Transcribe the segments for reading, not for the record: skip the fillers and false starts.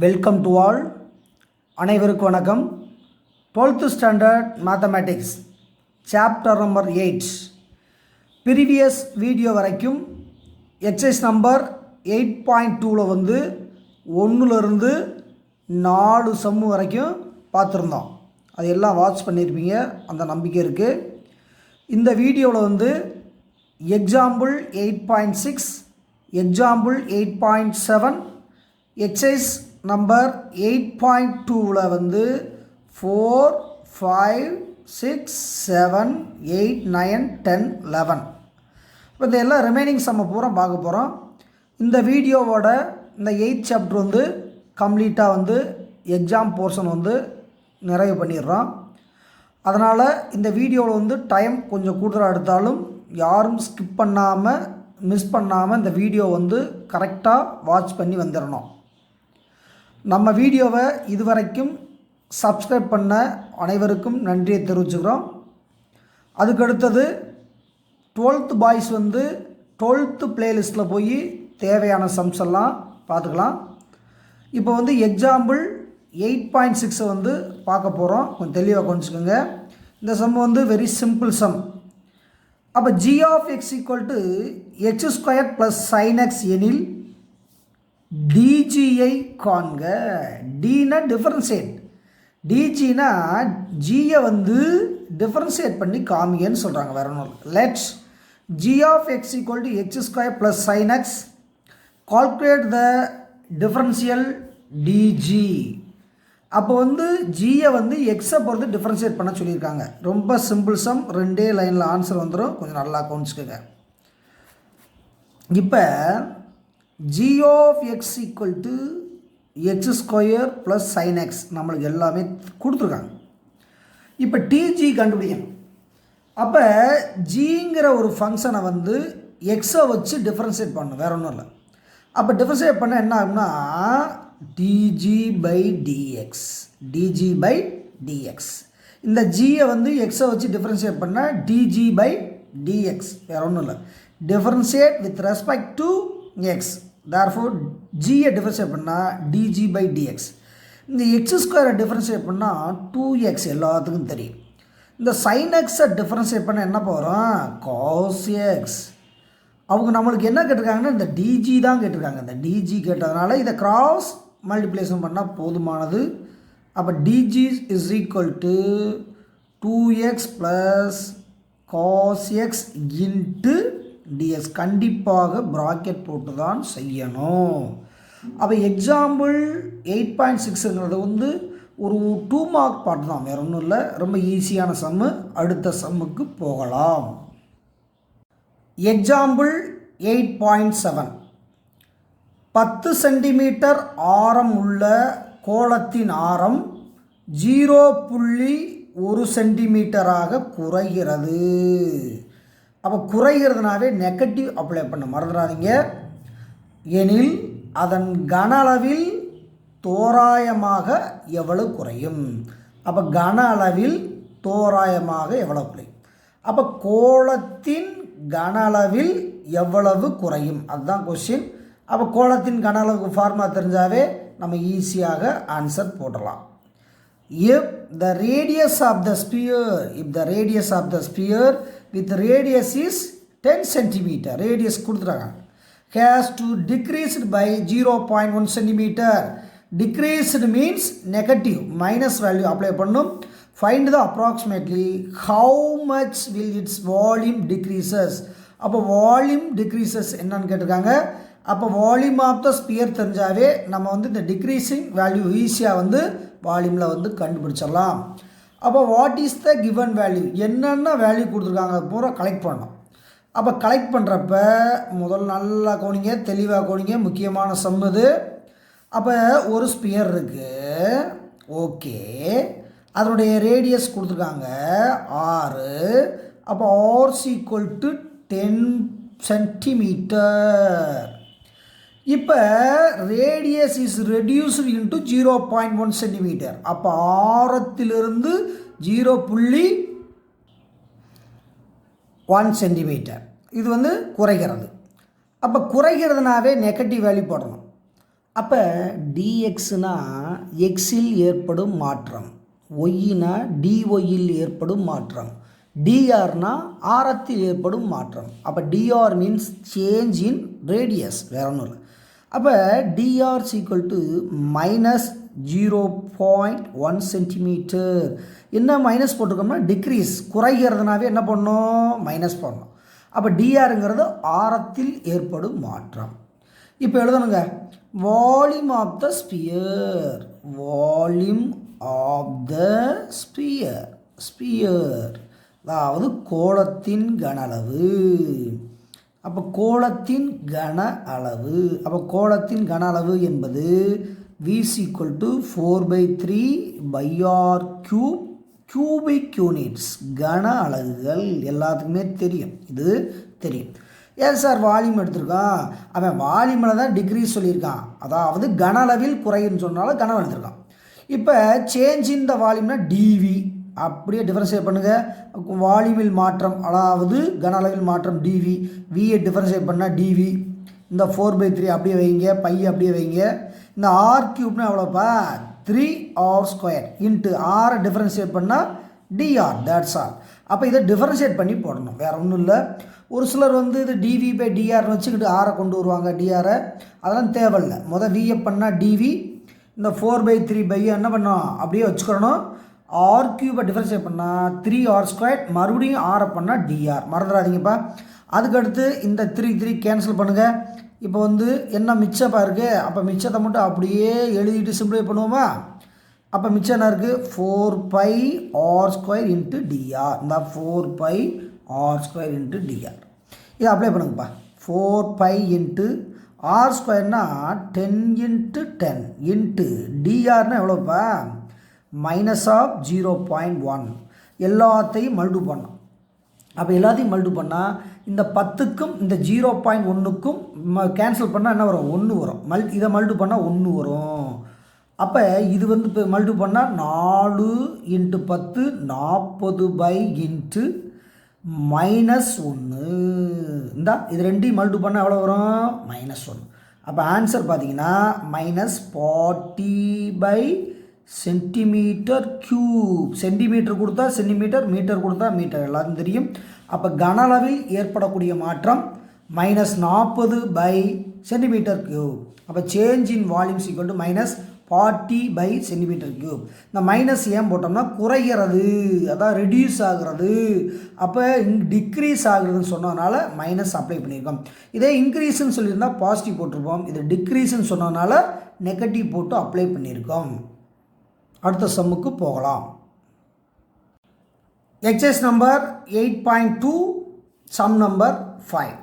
Welcome to all. அனைவருக்கும் வணக்கம். 12th standard mathematics chapter number 8 previous video வரைக்கும் exercise number 8.2ல் வந்து 1லேருந்து 4 சம்மு வரைக்கும் பார்த்துருந்தோம். அது எல்லாம் வாட்ச் பண்ணியிருப்பீங்க, அந்த நம்பிக்கை இருக்குது. இந்த வீடியோவில் வந்து எக்ஸாம்பிள் 8.6, எக்ஸாம்பிள் 8.7, எக்ஸசைஸ் நம்பர் 8.2ல் வந்து 4, 5, 6, 7, 8, 9, 10, 11 இப்போ இந்த எல்லாம் ரிமைனிங் சம்மை பூரா பார்க்க போகிறோம். இந்த வீடியோவோட இந்த 8th சாப்டர் வந்து கம்ப்ளீட்டாக வந்து எக்ஸாம் போர்ஷன் வந்து நிறைவு பண்ணிடுறோம். அதனால் இந்த வீடியோவில் வந்து டைம் கொஞ்சம் கூடுதலாக எடுத்தாலும் யாரும் ஸ்கிப் பண்ணாமல் மிஸ் பண்ணாமல் இந்த வீடியோ வந்து கரெக்டாக வாட்ச் பண்ணி வந்துடணும். நம்ம வீடியோவை இதுவரைக்கும் சப்ஸ்கிரைப் பண்ண அனைவருக்கும் நன்றியை தெரிவிச்சுக்கிறோம். அதுக்கடுத்தது 12th பாய்ஸ் வந்து 12th பிளேலிஸ்ட்டில் போய் தேவையான சம்ஸ் எல்லாம் பார்த்துக்கலாம். இப்போ வந்து எக்ஸாம்பிள் 8.6 வந்து பார்க்க போகிறோம். கொஞ்சம் தெளிவாக கொஞ்சிக்கோங்க. இந்த சம் வந்து வெரி சிம்பிள் சம். அப்போ g of x equal to x² + sin x எனில் டிஜியை காண்க. டினா டிஃபரன்ஷியேட், டிஜினா ஜியை வந்து டிஃபரன்ஷியேட் பண்ணி காமிங்கன்னு சொல்கிறாங்க. வேற ஒன்றும் இல்லை. Let's g of x equal to x² + sin x calculate the differential dg. அப்போ வந்து ஜியை வந்து எக்ஸை பொறுத்து டிஃபரன்ஷியேட் பண்ண சொல்லியிருக்காங்க. ரொம்ப சிம்பிள் சம், 2 லைனில் ஆன்சர் வந்துடும். கொஞ்சம் நல்லா கவனிச்சுக்கோங்க. இப்போ g of x equal to x² + sin x நம்மளுக்கு எல்லாமே கொடுத்துருக்காங்க. இப்போ டிஜி கண்டுபிடிக்கணும். அப்போ ஜிங்கிற ஒரு ஃபங்க்ஷனை வந்து எக்ஸை வச்சு டிஃபரன்ஷியேட் பண்ணணும், வேறு ஒன்றும் இல்லை. அப்போ டிஃபரன்ஷியேட் பண்ண என்ன ஆகும்னா dg/dx, dg/dx. இந்த ஜியை வந்து எக்ஸை வச்சு டிஃபரன்ஷியேட் பண்ணால் dg/dx, வேறு ஒன்றும் இல்லை. Differentiate with respect to x, therefore ஜியை டிஃபரன்ஷியேட் பண்ணால் dg/dx. இந்த x² டிஃபரன்ஷியேட் பண்ணால் 2x, எல்லாத்துக்கும் தெரியும். இந்த sin xஐ டிஃபரன்ஷியேட் பண்ண என்ன போகிறோம், cos x. அவங்க நம்மளுக்கு என்ன கேட்டிருக்காங்கன்னா இந்த டிஜி தான் கேட்டிருக்காங்க. இந்த டிஜி கேட்டதுனால இதை கிராஸ் மல்டிப்ளேஷன் பண்ணால் போதுமானது. அப்போ dg is equal to 2x + cos x into dx. கண்டிப்பாக ப்ராக்கெட் போட்டு தான் செய்யணும். அப்போ எக்ஸாம்பிள் 8.6ங்கிறது வந்து ஒரு 2 மார்க் பார்ட் தான், வேறு ஒன்றும் இல்லை. ரொம்ப ஈஸியான சம்மு. அடுத்த சம்முக்கு போகலாம். எக்ஸாம்பிள் 8.7 10 சென்டிமீட்டர் ஆரம் உள்ள கோளத்தின் ஆரம் 0.1 சென்டிமீட்டராக குறைகிறது. அப்போ குறைகிறதுனாவே நெகட்டிவ் அப்ளை பண்ண மறந்துடாதீங்க. எனில் அதன் கன அளவில் தோராயமாக எவ்வளவு குறையும். அப்போ கன அளவில் தோராயமாக எவ்வளவு குறையும். அப்போ கோளத்தின் கன அளவில் எவ்வளவு குறையும், அதுதான் கொஸ்டின். அப்போ கோளத்தின் கன அளவுக்கு ஃபார்முலா தெரிஞ்சாவே நம்ம ஈஸியாக ஆன்சர் போடலாம். If the radius of the sphere with radius is 10 cm, radius கொடுத்துறாங்க, has to decrease by 0.1 cm. Decreased means negative, minus value apply பண்ணும். Find the approximately how much will its volume decreases. அப்போ volume decreases என்னன்னு கேட்டிருக்காங்க. அப்போ volume of the sphere தெரிஞ்சாவே நம்ம வந்து இந்த decreasing value ஈஸியாக வந்து வால்யூமில் வந்து கண்டுபிடிச்சிடலாம். அப்போ what is the given value, என்னென்ன வேல்யூ கொடுத்துருக்காங்க பூரா கலெக்ட் பண்ணணும். அப்போ கலெக்ட் பண்ணுறப்ப முதல் நல்லா கவனிங்க, தெளிவாக கவனிங்க, முக்கியமான சம் இது. அப்போ ஒரு ஸ்பியர் இருக்குது, ஓகே, அதனுடைய ரேடியஸ் கொடுத்துருக்காங்க 6. அப்போ ஆர்ஸ் ஈக்குவல் டு 10 சென்டிமீட்டர். இப்போ radius is reduced into 0.1 centimetre. அப்போ ஆரத்திலிருந்து 0.1 சென்டிமீட்டர் இது வந்து குறைகிறது. அப்போ குறைகிறதுனாவே நெகட்டிவ் வேல்யூ போடணும். அப்போ dxனா எக்ஸில் ஏற்படும் மாற்றம், ஒய்னா dyயில் ஏற்படும் மாற்றம், drனா ஆரத்தில் ஏற்படும் மாற்றம். அப்போ dr means change in radius, வேற ஒன்றும் இல்லை. அப்போ dr equal to minus 0.1 centimetre. என்ன மைனஸ் போட்டிருக்கோம்னா டிக்ரீஸ், குறைகிறதுனாவே என்ன பண்ணணும், மைனஸ் பண்ணணும். அப்போ டிஆருங்கிறது ஆரத்தில் ஏற்படும் மாற்றம். இப்போ எழுதணுங்க, volume of the sphere, volume of the sphere, sphere அதாவது கோளத்தின் கன அளவு. அப்போ கோளத்தின் கன அளவு, அப்போ கோளத்தின் கன அளவு என்பது v is equal to 4/3 by r cube cubic units. கன அலகுகள் எல்லாத்துக்குமே தெரியும், இது தெரியும். ஏன் சார் வால்யூம் எடுத்திருக்கான், அவன் வால்யூமில் தான் டிகிரி சொல்லியிருக்கான், அதாவது கன அளவில் குறைன்னு சொன்னாலும் கனவு எடுத்திருக்கான். இப்போ சேஞ்ச் இன் த வால்யூம்னா டிவி, அப்படியே டிஃபரன்ஷியேட் பண்ணுங்கள். வால்யூமில் மாற்றம் அதாவது கன அளவில் மாற்றம் டிவி, வியை டிஃபரன்ஷியேட் பண்ணால் டிவி. இந்த 4/3 அப்படியே வைங்க, பை அப்படியே வைங்க. இந்த ஆர் கியூப்னா எவ்வளோப்பா, 3r² இன்ட்டு ஆரை டிஃபரன்ஷியேட் பண்ணால் டிஆர், தேட்ஸ் ஆல். அப்போ இதை டிஃபரன்ஷியேட் பண்ணி போடணும், வேறு ஒன்றும் இல்லை. ஒரு சிலர் வந்து இது dv/dr வச்சுக்கிட்டு ஆரை கொண்டு வருவாங்க, டிஆரை, அதெல்லாம் தேவையில்லை. வியை பண்ணால் டிவி, இந்த 4/3 என்ன பண்ணோம் அப்படியே வச்சுக்கிறணும். ஆர் கியூபை டிஃபரன்ஷியேட் பண்ணால் 3r², மறுபடியும் ஆரை பண்ணால் டிஆர், மறந்துடாதீங்கப்பா. அதுக்கடுத்து இந்த 3 கேன்சல் பண்ணுங்கள். இப்போ வந்து என்ன மிச்சப்பா இருக்குது, அப்போ மிச்சத்தை மட்டும் அப்படியே எழுதிட்டு சிம்பிளை பண்ணுவோமா. அப்போ மிச்சம் என்ன இருக்குது, 4πr² இன்ட்டு டிஆர். இந்த 4πr² இன்ட்டு டிஆர் இதை அப்ளை பண்ணுங்கப்பா. 4π இன்ட்டு r²னா 10 இன்ட்டு 10 இன்ட்டு டிஆர்னா எவ்வளோப்பா, மைனஸ் ஆஃப் 0.1. எல்லாத்தையும் மல்டு பண்ணோம். அப்போ எல்லாத்தையும் மல்டு பண்ணால் இந்த 10க்கும் இந்த 0.1க்கும் கேன்சல் பண்ணால் என்ன வரும், 1 வரும். இதை மல்டு பண்ணால் 1 வரும். அப்போ இது வந்து இப்போ மல்டு பண்ணால் 4 இன்ட்டு 10 40 இன்ட்டு -1. இந்தா இது ரெண்டையும் மல்டு பண்ணால் எவ்வளோ வரும், -1. அப்போ ஆன்சர் பார்த்தீங்கன்னா -40 சென்டிமீட்டர் கியூப். சென்டிமீட்டர் கொடுத்தா சென்டிமீட்டர், மீட்டர் கொடுத்தா மீட்டர், எல்லாத்தையும் தெரியும். அப்போ கன அளவில் ஏற்படக்கூடிய மாற்றம் -40 சென்டிமீட்டர் கியூப். அப்போ change in volumes equal to -40 centimetre cube. இந்த மைனஸ் ஏன் போட்டோம்னா குறைகிறது, அதான் ரெடியூஸ் ஆகிறது. அப்போ டிக்ரீஸ் ஆகுறதுன்னு சொன்னதுனால மைனஸ் அப்ளை பண்ணியிருக்கோம். இதே இன்க்ரீஸ்ன்னு சொல்லியிருந்தால் பாசிட்டிவ் போட்டிருப்போம். இது டிக்ரீஸ்ன்னு சொன்னதுனால நெகட்டிவ் போட்டு அப்ளை பண்ணியிருக்கோம். அடுத்த சம்முக்கு போகலாம். Exercise number 8.2 sum number 5.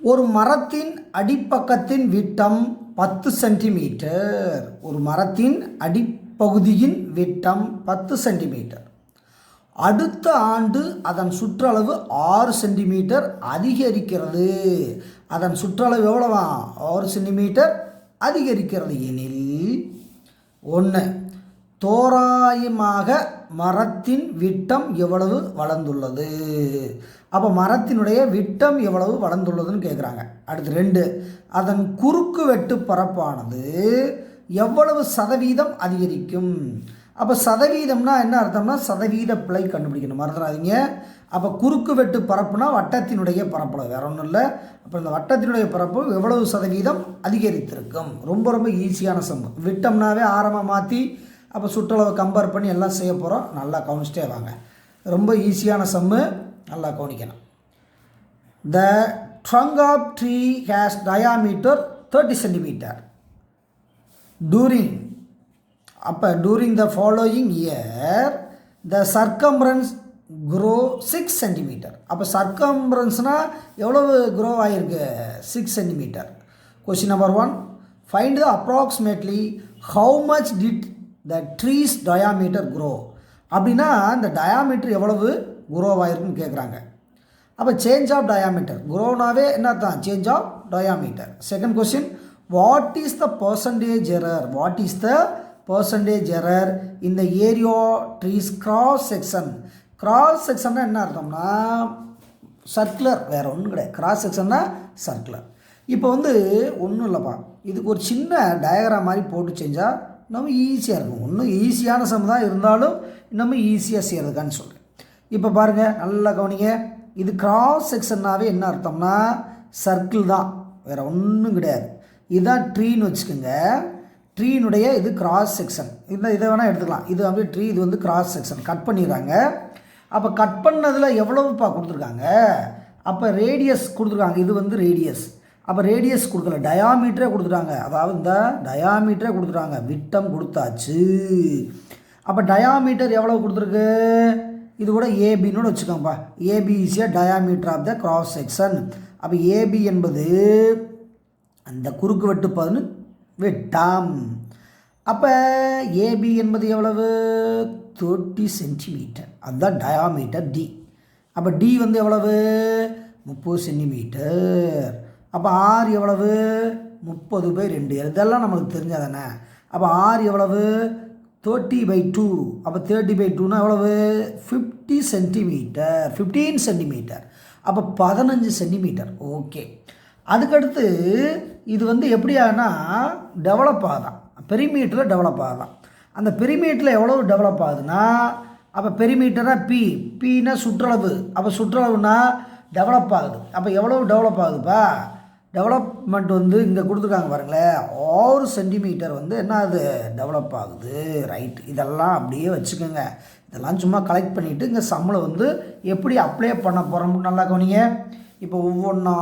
ஒரு மரத்தின் அடிப்பக்கத்தின் விட்டம் 10 சென்டிமீட்டர். ஒரு மரத்தின் அடிப்பகுதியின் விட்டம் 10 சென்டிமீட்டர். அடுத்த ஆண்டு அதன் சுற்றளவு 6 சென்டிமீட்டர் அதிகரிக்கிறது. அதன் சுற்றளவு எவ்வளவா, 6 சென்டிமீட்டர் அதிகரிக்கிறது எனில் 1. தோராயமாக மரத்தின் விட்டம் எவ்வளவு வளர்ந்துள்ளது. அப்போ மரத்தினுடைய விட்டம் எவ்வளவு வளர்ந்துள்ளதுன்னு கேட்குறாங்க. அடுத்து 2. அதன் குறுக்கு வெட்டு பரப்பானது எவ்வளவு சதவீதம் அதிகரிக்கும். அப்போ சதவீதம்னா என்ன அர்த்தம்னா சதவீத பிழை கண்டுபிடிக்கணும், மறந்துடாதீங்க. அப்போ குறுக்கு வெட்டு பரப்புனா வட்டத்தினுடைய பரப்பளவு, வேற ஒன்றும் இல்லை. அப்போ இந்த வட்டத்தினுடைய பரப்பு எவ்வளவு சதவீதம் அதிகரித்திருக்கும். ரொம்ப ரொம்ப ஈஸியான சம். விட்டம்னாவே ஆரமாக மாற்றி அப்போ சுற்றளவை கம்பேர் பண்ணி எல்லாம் செய்ய போகிறோம். நல்லா கவனிச்சிட்டே வாங்க, ரொம்ப ஈஸியான சம்மு, நல்லா கவனிக்கணும். த trunk of tree has diameter 30 centimeter. During the following year the circumference grow 6 centimeter. அப்போ சர்க்கம்ஃபரன்ஸ்னால் எவ்வளவு க்ரோ ஆகிருக்கு, 6 centimeter. Question number 1. Find the approximately how much did the tree's diameter grow. அப்படின்னா இந்த டயாமீட்டர் எவ்வளவு க்ரோ ஆகிருக்குன்னு கேட்குறாங்க. அப்போ சேஞ்ச் ஆஃப் டயாமீட்டர், க்ரோனாவே என்ன தான் change of diameter. Second question, what is the percentage error. What is the percentage error இந்த area ட்ரீஸ் கிராஸ் செக்ஷன். கிராஸ் செக்ஷன்னா என்ன அர்த்தம்னா சர்க்குலர், வேறு ஒன்றும் கிடையாது. கிராஸ் செக்ஷன்னா சர்க்குலர். இப்போ வந்து ஒன்றும் இல்லைப்பா, இதுக்கு ஒரு சின்ன டயக்ராம் மாதிரி போட்டு செஞ்சால் நம்ம ஈஸியாக இருக்கும். ஒன்றும் ஈஸியான சம் தான், இருந்தாலும் நம்ம ஈஸியாக செய்கிறதுக்கான்னு சொல்கிறேன். இப்போ பாருங்கள், நல்லா கவனிங்க. இது கிராஸ் செக்ஷன்னாவே என்ன அர்த்தம்னா சர்க்கிள் தான், வேறு ஒன்றும் கிடையாது. இதுதான் ட்ரீன்னு வச்சுக்கோங்க. ட்ரீனுடைய இது கிராஸ் செக்ஷன். இதை வேணால் எடுத்துக்கலாம். இது அப்படியே ட்ரீ, இது வந்து கிராஸ் செக்ஷன். கட் பண்ணிடுறாங்க. அப்போ கட் பண்ணதில் எவ்வளவுப்பா கொடுத்துருக்காங்க? அப்போ ரேடியஸ் கொடுத்துருக்காங்க. இது வந்து ரேடியஸ். அப்போ ரேடியஸ் கொடுக்கல, டயாமீட்டரே கொடுத்துட்டாங்க. அதாவது இந்த டயாமீட்டரே கொடுத்துட்டாங்க, விட்டம் கொடுத்தாச்சு. அப்போ டயாமீட்டர் எவ்வளோ கொடுத்துருக்கு? இது கூட ஏபின்னு வச்சுக்கோங்கப்பா. AB is a diameter of the cross section. அப்போ ஏபி என்பது அந்த குறுக்கு வெட்டு பகுதி விட்டம். அப்போ ஏபி என்பது எவ்வளவு? 30 சென்டிமீட்டர். அதுதான் டயாமீட்டர் டி. அப்போ டி வந்து எவ்வளவு? 30 சென்டிமீட்டர். அப்போ ஆர் எவ்வளவு? 30/2. இதெல்லாம் நம்மளுக்கு தெரிஞ்சாதானே. அப்போ ஆர் எவ்வளவு? 30/2. அப்போ 30/2னா எவ்வளவு? 50 சென்டிமீட்டர். 15 சென்டிமீட்டர். அப்போ 15 சென்டிமீட்டர். ஓகே. அதுக்கடுத்து இது வந்து எப்படியானா டெவலப் ஆகுதான், பெரிமீட்டரில் டெவலப் ஆகுதான். அந்த பெரிமீட்டரில் எவ்வளோ டெவலப் ஆகுதுன்னா, அப்போ பெரிமீட்டராக பின்னா சுற்றளவு. அப்போ சுற்றளவுனா டெவலப் ஆகுது. அப்போ எவ்வளோ டெவலப் ஆகுதுப்பா? டெவலப்மெண்ட் வந்து இங்கே கொடுத்துருக்காங்க பாருங்களேன், 6 சென்டிமீட்டர் வந்து என்ன ஆகுது? டெவலப் ஆகுது. ரைட். இதெல்லாம் அப்படியே வச்சுக்கோங்க. இதெல்லாம் சும்மா கலெக்ட் பண்ணிவிட்டு இங்கே சம்மில் வந்து எப்படி அப்ளை பண்ண போகிறோம்னு நல்லா கவனிங்க. இப்போ ஒவ்வொன்றா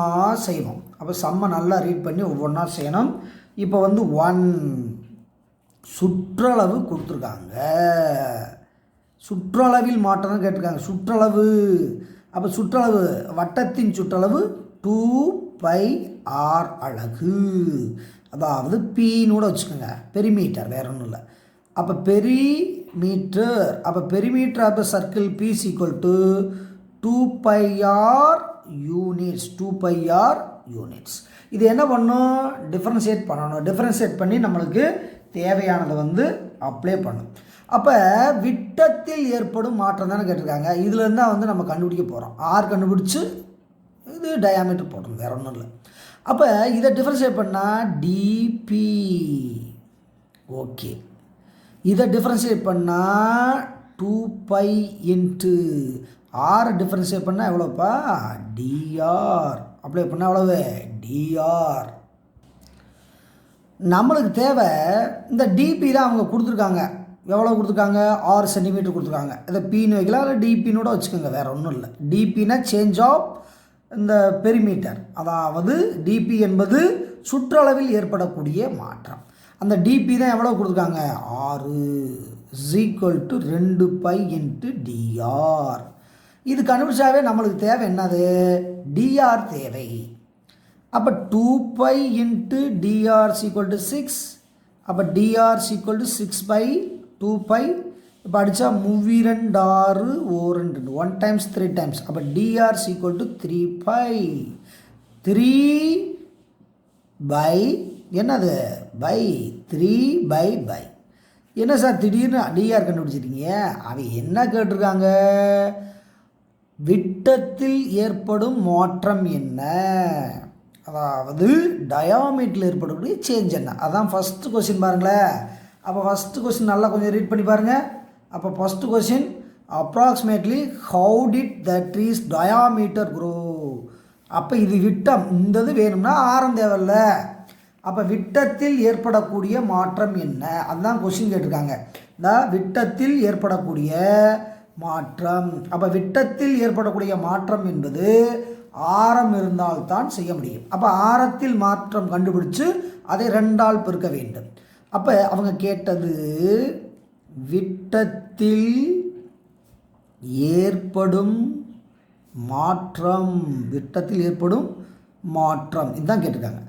செய்வோம். அப்போ சம்மை நல்லா ரீட் பண்ணி ஒவ்வொன்றா செய்யணும். இப்போ வந்து 1 சுற்றளவு கொடுத்துருக்காங்க. சுற்றளவில் மாற்றம்னு கேட்டிருக்காங்க. சுற்றளவு. அப்போ சுற்றளவு, வட்டத்தின் சுற்றளவு 2πr அலகு. அதாவது பின்னு கூட வச்சுக்கோங்க. பெரிமீட்டர், வேற ஒன்றும் இல்லை. அப்போ பெரிமீட்டர். அப்போ perimeter of the circle P is equal to 2πr units. 2πr units. இது என்ன பண்ணணும்? டிஃப்ரென்ஷியேட் பண்ணணும். டிஃப்ரென்ஷியேட் பண்ணி நம்மளுக்கு தேவையானதை வந்து அப்ளை பண்ணும். அப்போ விட்டத்தில் ஏற்படும் மாற்றம் தானே கேட்டிருக்காங்க. இதுலேருந்து தான் வந்து நம்ம கண்டுபிடிக்க போகிறோம். ஆர் கண்டுபிடிச்சி இது டயாமீட்டர் போட்டோம், வேறு ஒன்றும் இல்லை. அப்போ இதை டிஃப்ரென்ஷியேட் பண்ணால் டிபி. ஓகே. இதை டிஃப்ரென்ஷியேட் பண்ணால் 2π இன்ட்டு ஆர் டிஃப்ரென்ஷியேட் பண்ணால் எவ்வளோப்பா? டிஆர். அப்ளை பண்ணால் எவ்வளவு? டிஆர். நம்மளுக்கு தேவை இந்த டிபி தான் அவங்க கொடுத்துருக்காங்க. எவ்வளோ கொடுத்துருக்காங்க? 6 சென்டிமீட்டர் கொடுத்துருக்காங்க. இதை பின்னு வைக்கலாம், இல்லை டிபின்னு கூட வச்சுக்கோங்க, வேறு ஒன்றும் இல்லை. டிபின்னா சேஞ்ச் ஆஃப் இந்த பெரிமீட்டர். அதாவது டிபி என்பது சுற்றளவில் ஏற்படக்கூடிய மாற்றம். அந்த டிபி தான் எவ்வளோ கொடுத்துருக்காங்க? 6 = 2π இன்ட்டு டிஆர். இது கண்டுபிடிச்சாவே நம்மளுக்கு தேவை என்னது? டிஆர் தேவை. அப்போ 2π இன்ட்டு டிஆர் = 6. அப்போ டிஆர் = 6/2π. இப்போ அடித்தா 32 6 1 டைம்ஸ் 3 டைம்ஸ். அப்போ டிஆர் = 3π. 3 பை என்னது? பை 3/. என்ன சார் திடீர்னு டிஆர் கண்டுபிடிச்சிருக்கீங்க? அவன் என்ன கேட்டிருக்காங்க? விட்டத்தில் ஏற்படும் மாற்றம் என்ன? அதாவது டயாமீட்டரில் ஏற்படக்கூடிய சேஞ்ச் என்ன? அதான் ஃபஸ்ட்டு கொஸ்டின் பாருங்களேன். அப்போ ஃபஸ்ட்டு கொஸ்டின் நல்லா கொஞ்சம் ரீட் பண்ணி பாருங்கள். அப்போ first question, approximately how did the trees diameter grow? அப்போ இது விட்டம், இந்த இது வேணும்னா ஆரம் தேவையில்ல. அப்போ விட்டத்தில் ஏற்படக்கூடிய மாற்றம் என்ன? அதுதான் கொஸ்டின் கேட்டிருக்காங்க. இந்த விட்டத்தில் ஏற்படக்கூடிய மாற்றம். அப்போ விட்டத்தில் ஏற்படக்கூடிய மாற்றம் என்பது ஆரம் இருந்தால்தான் செய்ய முடியும். அப்போ ஆரத்தில் மாற்றம் கண்டுபிடிச்சு அதை 2ஆல் பெருக்க வேண்டும். அப்போ அவங்க கேட்டது விட்டத்தில் ஏற்படும் மாற்றம். விட்டத்தில் ஏற்படும் மாற்றம் இதுதான் கேட்டிருக்காங்க.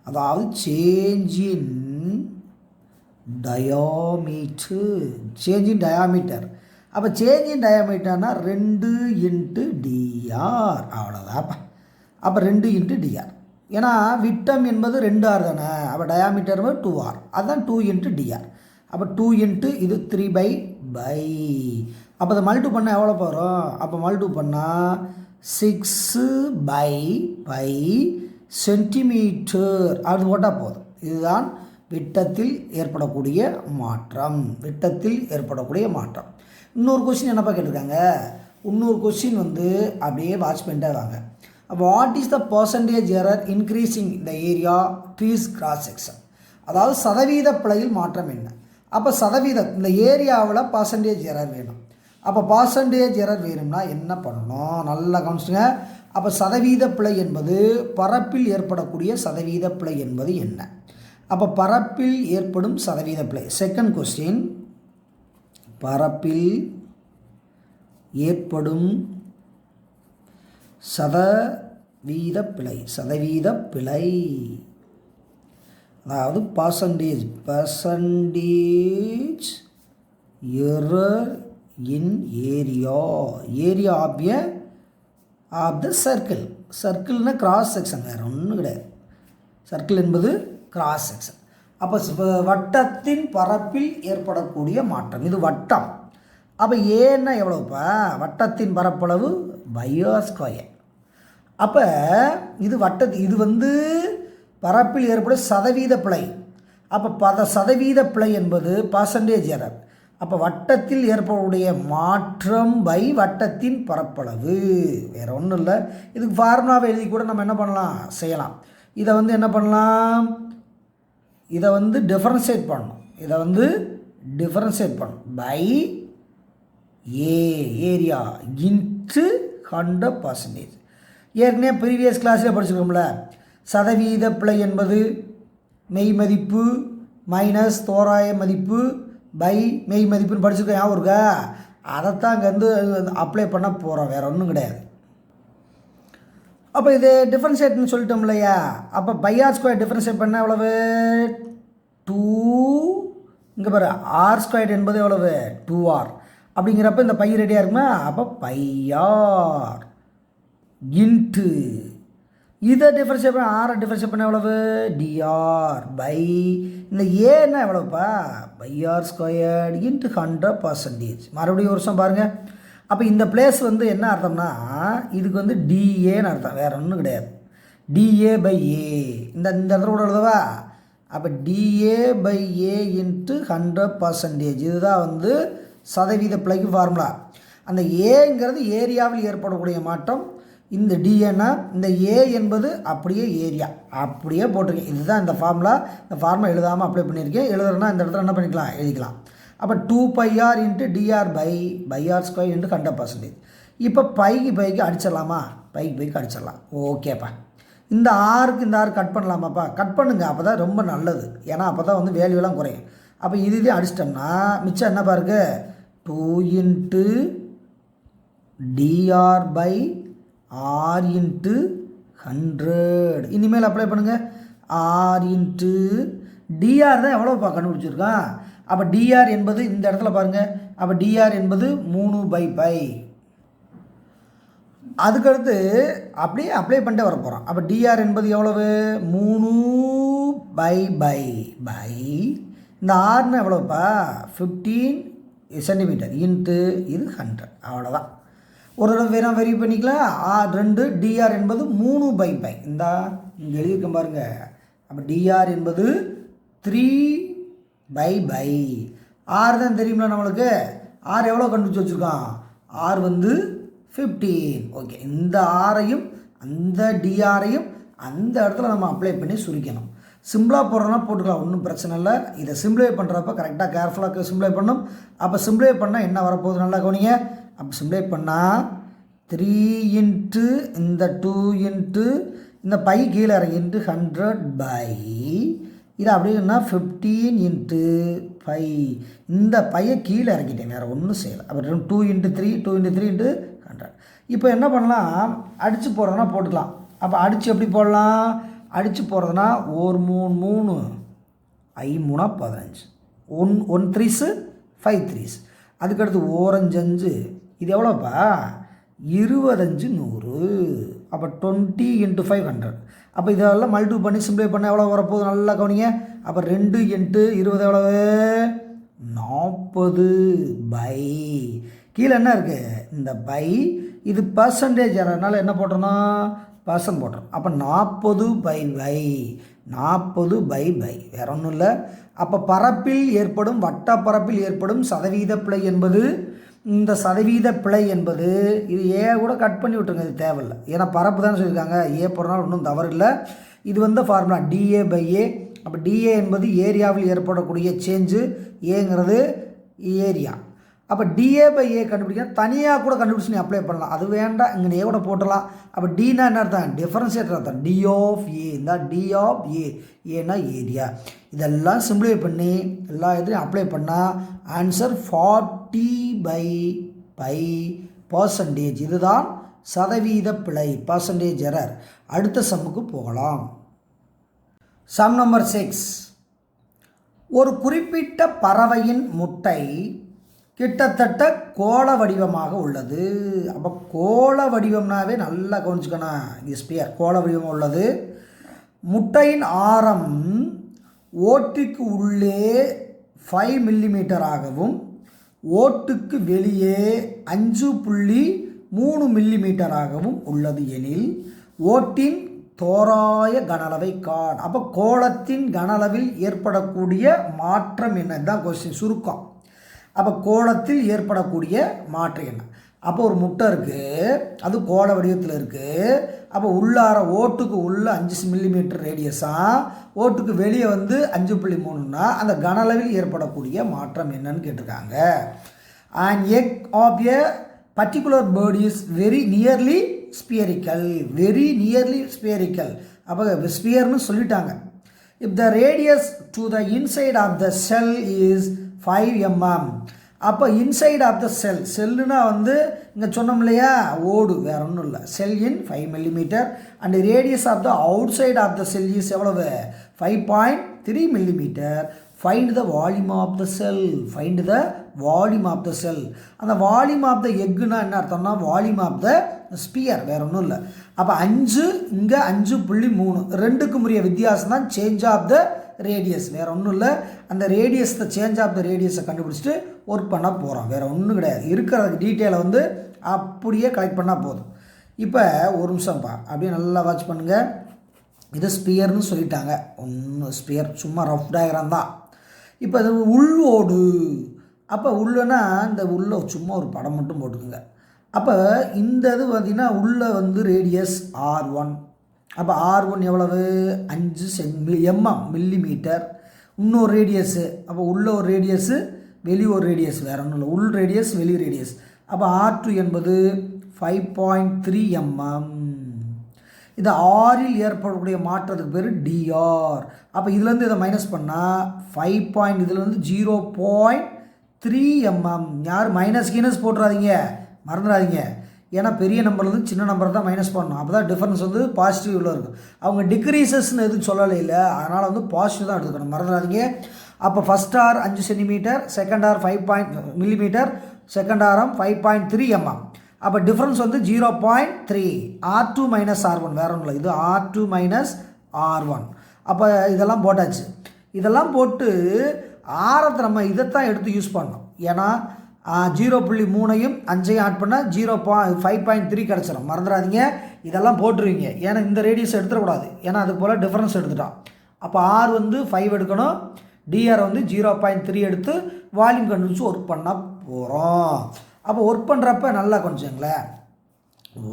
அதாவது change in diameter. Change in diameter. அப்போ சேஞ்ச் இன் டயாமீட்டர்னா 2 இன்ட்டு டிஆர். அவ்வளோதான்ப்பா. அப்போ 2 இன்ட்டு டிஆர். ஏன்னா விட்டம் என்பது 2r தானே. அப்போ டயாமீட்டர் 2r. அதுதான் 2 இன்ட்டு டிஆர். அப்போ 2 இன்ட்டு இது 3/. அப்போ அதை மல்டிப்ளை பண்ணால் எவ்வளோ போகிறோம்? அப்போ மல்டிப்ளை பண்ணால் 6/π சென்டிமீட்டர் அது போட்டால் போதும். இதுதான் விட்டத்தில் ஏற்படக்கூடிய மாற்றம். விட்டத்தில் ஏற்படக்கூடிய மாற்றம். இன்னொரு கொஸ்டின் என்னப்பா கேட்டிருக்காங்க, இன்னொரு கொஸ்டின் வந்து அப்படியே வாட்ச் பண்ணிட்டே வாங்க. What is the percentage error increasing the area ட்ரீஸ் கிராஸ் செக்ஷன்? அதாவது சதவீத பிழையில் மாற்றம் என்ன? அப்போ சதவீதம் இந்த ஏரியாவில் பர்சன்டேஜ் எரர் வேணும். அப்போ பர்சன்டேஜ் எரர் வேணும்னா என்ன பண்ணணும், நல்லா கவனிச்சுங்க. அப்போ சதவீத பிழை என்பது பரப்பில் ஏற்படக்கூடிய சதவீத பிழை என்பது என்ன? அப்போ பரப்பில் ஏற்படும் சதவீத பிழை. செகண்ட் கொஸ்டின், பரப்பில் ஏற்படும் சதவீத பிழை. சதவீத பிழை அதாவது percentage error in area of the circle. சர்க்கிள்னால் கிராஸ் செக்ஷன், வேறு ஒன்றும் கிடையாது. சர்க்கிள் என்பது கிராஸ் செக்ஷன். அப்போ வட்டத்தின் பரப்பில் ஏற்படக்கூடிய மாற்றம், இது வட்டம். அப்போ ஏன்னா எவ்வளோப்பா? வட்டத்தின் பரப்பளவு பைஆர் ஸ்கொயர். அப்போ இது வந்து பரப்பில் ஏற்படும் சதவீத பிழை. அப்போ சதவீத பிழை என்பது பர்சன்டேஜ் எரர். அப்போ வட்டத்தில் ஏற்படக்கூடிய மாற்றம் பை வட்டத்தின் பரப்பளவு, வேறு ஒன்றும் இல்லை. இதுக்கு ஃபார்முலாவை எழுதி கூட நம்ம என்ன பண்ணலாம், செய்யலாம். இதை வந்து என்ன பண்ணலாம், இதை வந்து டிஃபரன்ஷியேட் பண்ணணும். Pi area into 100%. ஏற்கனவே ப்ரீவியஸ் கிளாஸில் படிச்சுக்கோம்ல, சதவீத பிழை என்பது மெய் மதிப்பு மைனஸ் தோராய மதிப்பு பை மெய் மதிப்புன்னு படிச்சுருக்கோம், ஞாபகம் இருக்கா? அதைத்தான் அங்கேருந்து அப்ளை பண்ண போகிறோம், வேறு ஒன்றும் கிடையாது. அப்போ இது டிஃபரன்ஷியேட்னு சொல்லிட்டோம் இல்லையா? அப்போ பைஆர் ஸ்கொயர் டிஃபரன்ஷியேட் பண்ண எவ்வளவு? 2. இங்கே பாரு, ஆர் ஸ்கொயர் என்பது எவ்வளவு? 2r. அப்படிங்கிறப்ப இந்த பை ரெடியாக இருக்குமா? அப்போ பைஆர் இன்ட்டு இதை டிஃபரன்ஷியேட் பண்ண, ஆரை டிஃபரன்ஷியேட் பண்ண எவ்வளவு? டிஆர் பை இந்த ஏன்னா எவ்வளோப்பா? Pi r squared into 100%. மறுபடியும் ஒரு வருஷம் பாருங்கள். அப்போ இந்த பிளேஸ் வந்து என்ன அர்த்தம்னா, இதுக்கு வந்து டிஏன்னு அர்த்தம், வேறு ஒன்றும் கிடையாது. டிஏ பை ஏ இந்த இடத்துல கூட எழுதவா? அப்போ டிஏ பை ஏ இன்ட்டு 100%. இதுதான் வந்து சதவீத பிழைக்கு ஃபார்முலா. அந்த ஏங்கிறது ஏரியாவில் ஏற்படக்கூடிய மாற்றம். இந்த டிஏன்னா இந்த ஏ என்பது அப்படியே ஏரியா, அப்படியே போட்டிருக்கேன். இதுதான் இந்த ஃபார்முலா. இந்த ஃபார்முலா எழுதாமல் அப்ளை பண்ணியிருக்கேன். எழுதுறேன்னா இந்த இடத்துல என்ன பண்ணிக்கலாம், எழுதிக்கலாம். அப்போ 2πr into D R pi R square into 100%. இப்போ பைக்கு அடிச்சிடலாமா? பைக்கு அடிச்சிடலாம். ஓகேப்பா. இந்த ஆருக்கு இந்த ஆறு கட் பண்ணலாமாப்பா? கட் பண்ணுங்க, அப்போ தான் ரொம்ப நல்லது. ஏன்னா அப்போ தான் வந்து வேல்யூலாம் குறையும். அப்போ இதுவே அடிச்சிட்டோம்னா மிச்சம் என்னப்பா இருக்குது? 2 into D R pi R into 100. இனிமேல் அப்ளை பண்ணுங்கள். ஆர் இன்ட்டு டிஆர் தான் எவ்வளோப்பா கண்டுபிடிச்சிருக்கான். அப்போ டிஆர் என்பது இந்த இடத்துல பாருங்கள். அப்போ டிஆர் என்பது 3/π. அதுக்கடுத்து அப்படியே அப்ளை பண்ணிட்டே வர போகிறோம். அப்போ டிஆர் என்பது எவ்வளவு? 3/π இந்த ஆர்னு எவ்வளோப்பா? 15 சென்டிமீட்டர் இன்ட்டு இது 100. அவ்வளோதான். ஒரு தடவை வேணால் வெரி பண்ணிக்கலாம். 2 டிஆர் என்பது 3/π. இங்கே எழுதியிருக்கேன் பாருங்கள். அப்போ டிஆர் என்பது 3/π. ஆர் தான் தெரியுமில்ல நம்மளுக்கு. ஆர் எவ்வளோ கண்டுபிடிச்சி வச்சுருக்கோம்? ஆர் வந்து 15. ஓகே, இந்த ஆரையும் அந்த டிஆரையும் அந்த இடத்துல நம்ம அப்ளை பண்ணி சுருக்கணும். சிம்பிளாக போடுறோன்னா போட்டுக்கலாம், ஒன்றும் பிரச்சனை இல்லை. இதை சிம்பிளை பண்ணுறப்ப கரெக்டாக கேர்ஃபுல்லாக சிம்பிளை பண்ணணும். அப்போ சிம்பிளை பண்ணால் என்ன வரப்போகுது நல்லா கவனிங்க. அப்போ சிம்பிளை பண்ணால் 3 இன்ட்டு இந்த 2 இன்ட்டு இந்த பை கீழே இறங்கி இன்ட்டு 100 இது அப்படின்னா 15 இன்ட்டு 5. இந்த பையை கீழே இறக்கிட்டேன், வேறு ஒன்றும் செய்யலை. அப்போ 2 இன்ட்டு 3 இன்ட்டு 100. இப்போ என்ன பண்ணலாம், அடித்து போடுறதுனா போட்டுக்கலாம். அப்போ அடித்து எப்படி போடலாம்? அடித்து போடுறதுனா 1 3 3 5 3 15 1 3s 5 3s. அதுக்கடுத்து 4 5 5 இது எவ்வளோப்பா? 25 100. அப்போ 20 இன்ட்டு 500. அப்போ இதெல்லாம் மல்டிபிள் பண்ணி சிம்பிளை பண்ண எவ்வளோ வரப்போகுது நல்லா கவனிங்க. அப்போ 2 இன்ட்டு 20 எவ்வளவு? 40/. கீழே என்ன இருக்குது? இந்த பை. இது பர்சன்டேஜ் எரர்னால என்ன போட்டோம்னா பர்சன்ட் போட்டுரும். அப்போ 40/y வேற ஒன்றும் இல்லை. அப்போ பரப்பில் ஏற்படும் வட்டப்பரப்பில் ஏற்படும் சதவீத பிழை என்பது, இந்த சதவீத பிழை என்பது இது ஏ கூட கட் பண்ணி விட்டுருங்க, இது தேவையில்லை. ஏன்னா பரப்பு தான் சொல்லியிருக்காங்க, ஏ போடுறனால ஒன்றும் தவறு இல்லை. இது வந்து ஃபார்முலா dA/a. அப்போ dA என்பது ஏரியாவில் ஏற்படக்கூடிய சேஞ்சு, ஏங்கிறது ஏரியா. அப்போ dA/a கண்டுபிடிக்க தனியாக கூட கண்டுபிடிச்சி நீ அப்ளை பண்ணலாம், அது வேண்டாம், இங்கே ஏ கூட போட்டலாம். அப்போ டினா என்ன அர்த்தம்? டிஃபரன்ஷியேட்டர் அர்த்தம். d of a, இந்த d of a, ஏன்னா ஏரியா. இதெல்லாம் சிம்பிளிஃபை பண்ணி எல்லா இதுலையும் அப்ளை பண்ணால் ஆன்சர் 40/π%. இதுதான் சதவீத பிழை, பர்சன்டேஜ் எரர். அடுத்த சம்முக்கு போகலாம். Sum number 6. ஒரு குறிப்பிட்ட பறவையின் முட்டை கிட்டத்தட்ட கோள வடிவமாக உள்ளது. அப்போ கோள வடிவம்னாவே நல்லா கவனிச்சுக்கணும், இது ஸ்பியர் கோள வடிவமாக உள்ளது. முட்டையின் ஆரம் ஓட்டுக்கு உள்ளே 5 மில்லிமீட்டராகவும் ஓட்டுக்கு வெளியே 5.3 மில்லிமீட்டராகவும் உள்ளது எனில் ஓட்டின் தோராய கனளவை காண். அப்போ கோளத்தின் கனளவில் ஏற்படக்கூடிய மாற்றம் என்ன, இதுதான் கொஸ்டின் சுருக்கம். அப்போ கோளத்தில் ஏற்படக்கூடிய மாற்றம் என்ன? அப்போ ஒரு முட்டை இருக்குது, அது கோள வடிவத்தில் இருக்குது. அப்போ உள்ளார ஓட்டுக்கு உள்ள 5 மில்லிமீட்டர் ரேடியஸாக, ஓட்டுக்கு வெளியே வந்து 5.3ன்னா அந்த கனளவில் ஏற்படக்கூடிய மாற்றம் என்னன்னு கேட்டிருக்காங்க. An egg of a particular bird is very nearly spherical. அப்போ ஸ்பியர்னு சொல்லிட்டாங்க. If the radius to the inside of the cell is 5 mm. அப்போ இன்சைட் ஆஃப் த செல்லுனா வந்து இங்கே சொன்னோம் இல்லையா, ஓடு, வேற ஒன்றும் இல்லை. Cell in 5 millimetre and radius of the outside of the cell is எவ்வளவு? 5.3 millimetre. Find the volume of the cell. அந்த வால்யூம் ஆஃப் த எக்குன்னா என்ன அர்த்தம்னா வால்யூம் ஆஃப் த ஸ்பியர், வேற ஒன்றும் இல்லை. அப்போ 5 இங்கே 5.3 ரெண்டுக்கும் உரிய வித்தியாசம் தான் சேஞ்ச் ஆஃப் த ரேடியஸ், வேறு ஒன்றும் இல்லை. அந்த ரேடியஸை சேஞ்ச் ஆஃப் த ரேடியஸை கண்டுபிடிச்சிட்டு ஒர்க் பண்ண போகிறோம், வேறு ஒன்றும் கிடையாது. இருக்கிற டீட்டெயிலை வந்து அப்படியே கலெக்ட் பண்ணால் போதும். இப்போ ஒரு நிமிஷம்ப்பா, அப்படியே நல்லா வாட்ச் பண்ணுங்கள். இது ஸ்பியர்னு சொல்லிட்டாங்க, ஒன்றும் ஸ்பியர் சும்மா ரஃப் டயக்ராம் தான். இப்போ அது உள் ஓடு. அப்போ உள்ளனா இந்த உள்ள சும்மா ஒரு படம் மட்டும் போட்டுக்குங்க. அப்போ இந்த இது பார்த்திங்கன்னா உள்ளே வந்து ரேடியஸ் R1. அப்போ R1 எவ்வளவு? 5 மில்லிமீட்டர். இன்னொரு ரேடியஸு, அப்போ உள்ள ஒரு ரேடியஸு, வெளியே ஒரு ரேடியஸ், வேறு ஒன்றும் இல்லை, உள் ரேடியஸ் வெளி ரேடியஸ். அப்போ R2 என்பது 5.3 mm. இது ஆரில் ஏற்படக்கூடிய மாற்றத்துக்கு பேர் dr. அப்போ இதுலேருந்து இதை மைனஸ் பண்ணால் 5 இதுலேருந்து 0.3 mm. யார் மைனஸ் கீனஸ் போட்டுறாதீங்க, மறந்துடாதீங்க. ஏன்னா பெரிய நம்பர்லேருந்து சின்ன நம்பர் தான் மைனஸ் பண்ணணும், அப்போ தான் டிஃபரன்ஸ் வந்து பாசிட்டிவில் இருக்கும். அவங்க டிக்ரீசஸ்ன்னு எதுவும் சொல்லலை இல்லை, அதனால் வந்து பாசிட்டிவ் தான் எடுத்துக்கணும், மறந்துடாதீங்க. அப்போ first R 5 centimetre, second R 5 millimetre, second ஆரம் 5.3 mm. அப்போ டிஃப்ரென்ஸ் வந்து 0.3. R2 மைனஸ் R1, வேற ஒன்றும் இல்லை, இது R2 மைனஸ் R1. அப்போ இதெல்லாம் போட்டாச்சு. இதெல்லாம் போட்டு ஆரத்தை நம்ம இதைத்தான் எடுத்து யூஸ் பண்ணோம். ஏன்னா 0.3ஐயும் 5ஐயும் ஆட் பண்ணால் 5.3 கிடச்சிடும், மறந்துடாதீங்க. இதெல்லாம் போட்டுருவீங்க, ஏன்னா இந்த ரேடியஸ் எடுத்துடக்கூடாது, ஏன்னா அது போல் டிஃப்ரென்ஸ் எடுத்துட்டான். அப்போ R வந்து 5 எடுக்கணும், dr வந்து 0.3 எடுத்து வால்யூம் கண்டுபிடிச்சி ஒர்க் பண்ண போகிறோம். அப்போ ஒர்க் பண்ணுறப்ப நல்லா கொஞ்சங்களேன்,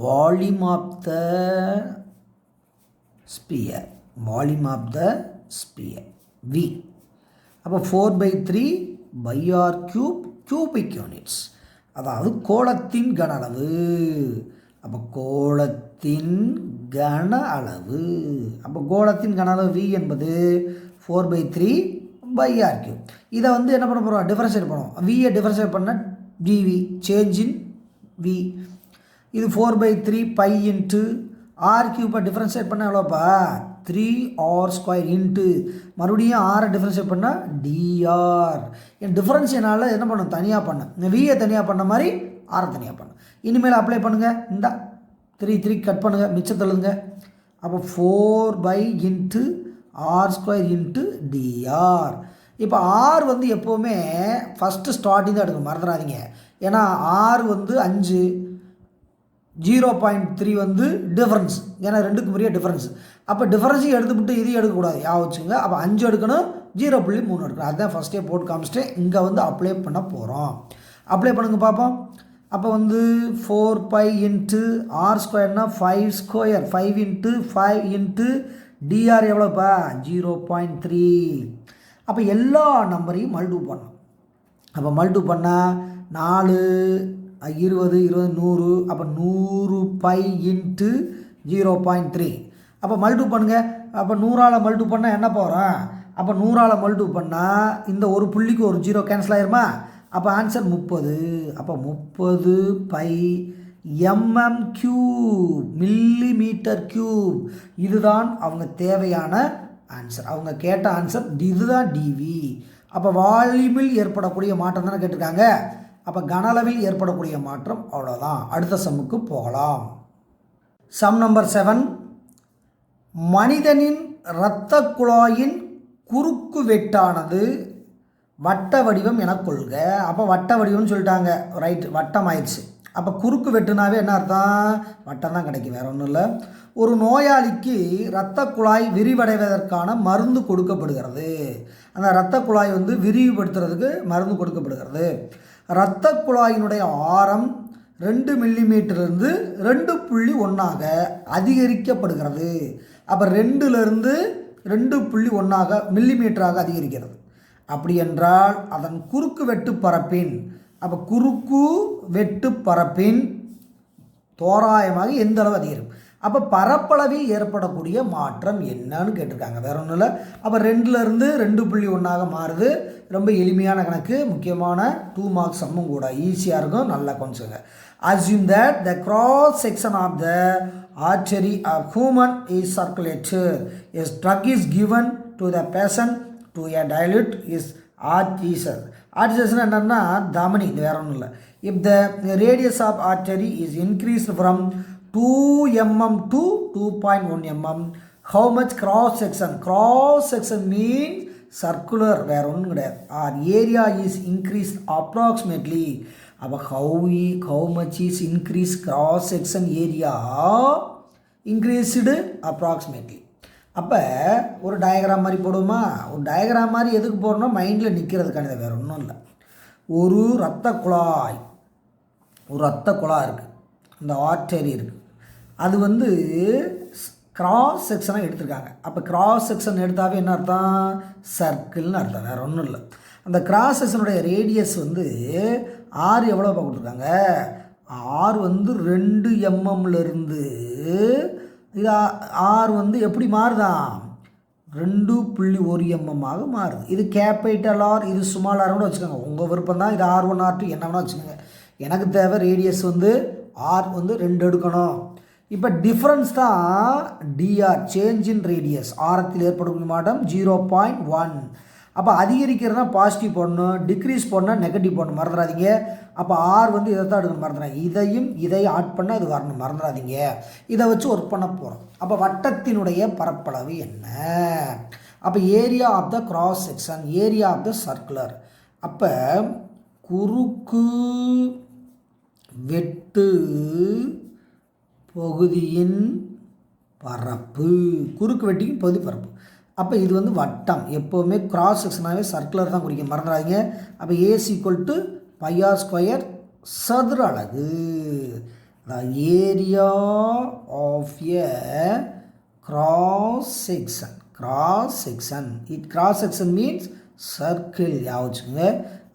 volume of the sphere V. அப்போ 4/3 r கியூபிக் யூனிட்ஸ், அதாவது கோளத்தின் கன அளவு. அப்போ கோளத்தின் கன அளவு, அப்போ கோளத்தின் கன அளவு V என்பது 4/3 r3. இதை வந்து என்ன பண்ண போகிறோம்? டிஃபரன்ஷியேட் பண்ணுவோம். Vயை டிஃபரன்ஷியேட் பண்ண dV, சேஞ்ச் இன் V. இது 4/3 π இன்ட்டு r3 டிஃபரன்ஷியேட் பண்ணால் எவ்வளோப்பா? 3r² இன்ட்டு மறுபடியும் r டிஃபரன்ஷியேட் பண்ணால் dr. என் டிஃபரன்ஷியனால் என்ன பண்ணணும்? தனியாக பண்ணேன். Vயை தனியாக பண்ண மாதிரி r தனியாக பண்ணேன். இனிமேல் அப்ளை பண்ணுங்கள். இந்த 3 கட் பண்ணுங்கள், மிச்சம் தள்ளுங்க. அப்போ 4 இன்ட்டு r² இன்ட்டு dr. இப்போ r வந்து எப்போவுமே ஃபஸ்ட்டு ஸ்டார்டிங் தான் எடுக்கும், மறந்துடாதீங்க. ஏன்னா r வந்து 5, 0.3 வந்து டிஃபரன்ஸ், ஏன்னா ரெண்டுக்கு பெரிய டிஃபரன்ஸ். அப்போ டிஃபரன்ஸையும் எடுத்துவிட்டு இதையும் எடுக்கக்கூடாது, வச்சுங்க. அப்போ 5 எடுக்கணும், 0.3 எடுக்கணும். அதுதான் ஃபஸ்ட்டே போட்டு காமிச்சிட்டு இங்கே வந்து அப்ளை பண்ண போகிறோம். அப்ளை பண்ணுங்க பார்ப்போம். அப்போ வந்து 4π இன்ட்டு ஆர் ஸ்கொயர்னா 5 ஸ்கொயர், 5 இன்ட்டு 5 இன்ட்டு டிஆர் எவ்வளோப்பா 0.3. அப்போ எல்லா நம்பரையும் மல்டிபிள் பண்ணணும். அப்போ மல்டிபிள் பண்ணால் 4 20 20 100, அப்போ 100π இன்ட்டு 0.3. அப்போ மல்டிபிள் பண்ணுங்கள். அப்போ 100ஆல் மல்டிபிள் பண்ணால் என்ன போகிறோம்? அப்போ 100ஆல் மல்டிபிள் பண்ணால் இந்த ஒரு புள்ளிக்கு ஒரு 0 கேன்சல் ஆயிருமா? அப்போ ஆன்சர் 30. அப்போ 30π mm³ மில்லிமீட்டர் கியூப். இதுதான் அவங்க தேவையான ஆன்சர். அவங்க கேட்ட ஆன்சர் இதுதான் டிவி. அப்போ வால்யூமில் ஏற்படக்கூடிய மாற்றம் தானே கேட்டிருக்காங்க. அப்போ கனளவில் ஏற்படக்கூடிய மாற்றம் அவ்வளோதான். அடுத்த சம்முக்கு போகலாம். Sum number 7. மனிதனின் இரத்த குழாயின் குறுக்கு வெட்டானது வட்ட வடிவம் என கொள்க. அப்போ வட்ட வடிவம்னு சொல்லிட்டாங்க, ரைட், வட்டம் ஆயிடுச்சு. அப்போ குறுக்கு வெட்டுனாவே என்ன அர்த்தம்? வட்டம் தான் கிடைக்கும், வேறு ஒன்றும் இல்லை. ஒரு நோயாளிக்கு இரத்த குழாய் விரிவடைவதற்கான மருந்து கொடுக்கப்படுகிறது. அந்த இரத்த குழாய் வந்து விரிவுபடுத்துறதுக்கு மருந்து கொடுக்கப்படுகிறது. இரத்த குழாயினுடைய ஆரம் 2 மில்லிமீட்டர்லேருந்து 2.1ஆக அதிகரிக்கப்படுகிறது. அப்போ 2லேருந்து 2.1ஆக மில்லிமீட்டராக அதிகரிக்கிறது. அப்படி என்றால் அதன் குறுக்கு வெட்டு பரப்பின், அப்போ குறுக்கு வெட்டு பரப்பின் தோராயமாக எந்த அளவு அதிகரிக்கும்? அப்போ பரப்பளவில் ஏற்படக்கூடிய மாற்றம் என்னன்னு கேட்டிருக்காங்க, வேற ஒன்றும் இல்லை. அப்போ 2லேருந்து 2.1ஆக மாறுது. ரொம்ப எளிமையான கணக்கு, முக்கியமான 2 மார்க்ஸ் சம்மும் கூட, ஈஸியாக இருக்கும், நல்லா கொஞ்சங்க. Assume that the cross section of the artery of human is circulated. A drug is given to the patient to a dilute is artery. Artery என்னன்னா தமனி, இது வேற ஒன்றும் இல்லை. If the radius of artery is increased from 2 mm to 2.1 mm, how much cross section? Cross section means circular, வேற ஒன்றும் கிடையாது. Our area is increased approximately. அப்போ how much is increased cross section area? Increased approximately. அப்போ ஒரு diagram மாதிரி போடுவோமா? ஒரு diagram மாதிரி எதுக்கு போடணும்? மைண்டில் நிற்கிறதுக்கானது, வேறு ஒன்றும் இல்லை. ஒரு இரத்த குழாய் இருக்குது, அந்த ஆர்டரி இருக்குது. அது வந்து கிராஸ் செக்ஷனாக எடுத்திருக்காங்க. அப்போ கிராஸ் செக்ஷன் எடுத்தாவே என்ன அர்த்தம்? சர்க்கிள்னு அர்த்தம், வேறு ஒன்றும் இல்லை. அந்த கிராஸ் செக்ஷனுடைய ரேடியஸ் வந்து ஆறு எவ்வளோ கொடுத்துருக்காங்க? ஆறு வந்து 2 mmலேருந்து இது ஆறு வந்து எப்படி மாறுதான்? 2.1 mm ஆக மாறுது. இது கேபிட்டல் ஆர், இது ஸ்மால் ஆர் கூட வச்சுக்கோங்க, உங்கள் விருப்பம் தான். இது R1 R2 என்ன வேணால் வச்சுக்கோங்க. எனக்கு தேவை ரேடியஸ் வந்து ஆர் வந்து 2 எடுக்கணும். இப்போ டிஃப்ரென்ஸ் தான் டிஆர், சேஞ்ச் இன் ரேடியஸ், ஆரத்தில் ஏற்படக்கூடிய மாற்றம் 0.1. அப்போ அதிகரிக்கிறதுனா பாசிட்டிவ் போடணும், டிக்ரீஸ் போடணும் நெகட்டிவ் போடணும், மறந்துடாதீங்க. அப்போ ஆர் வந்து இதை தான் எடுக்கணும், மறந்துடாங்க. இதை ஆட் பண்ணால் இது வரணும், மறந்துடாதீங்க. இதை வச்சு ஒர்க் பண்ண போகிறோம். அப்போ வட்டத்தினுடைய பரப்பளவு என்ன? அப்போ area of the cross section, area of the circular. அப்போ குறுக்கு வெட்டு பகுதியின் பரப்பு, குறுக்கு வெட்டியின் பகுதி பரப்பு. அப்போ இது வந்து வட்டம், எப்போவுமே கிராஸ் செக்ஷனாகவே சர்க்குலர் தான் குறிக்கும், மறந்துடாதீங்க. அப்போ As equal to pi r square சதுர அலகு. Area of a cross section, cross section means circle, யாவச்சுங்க.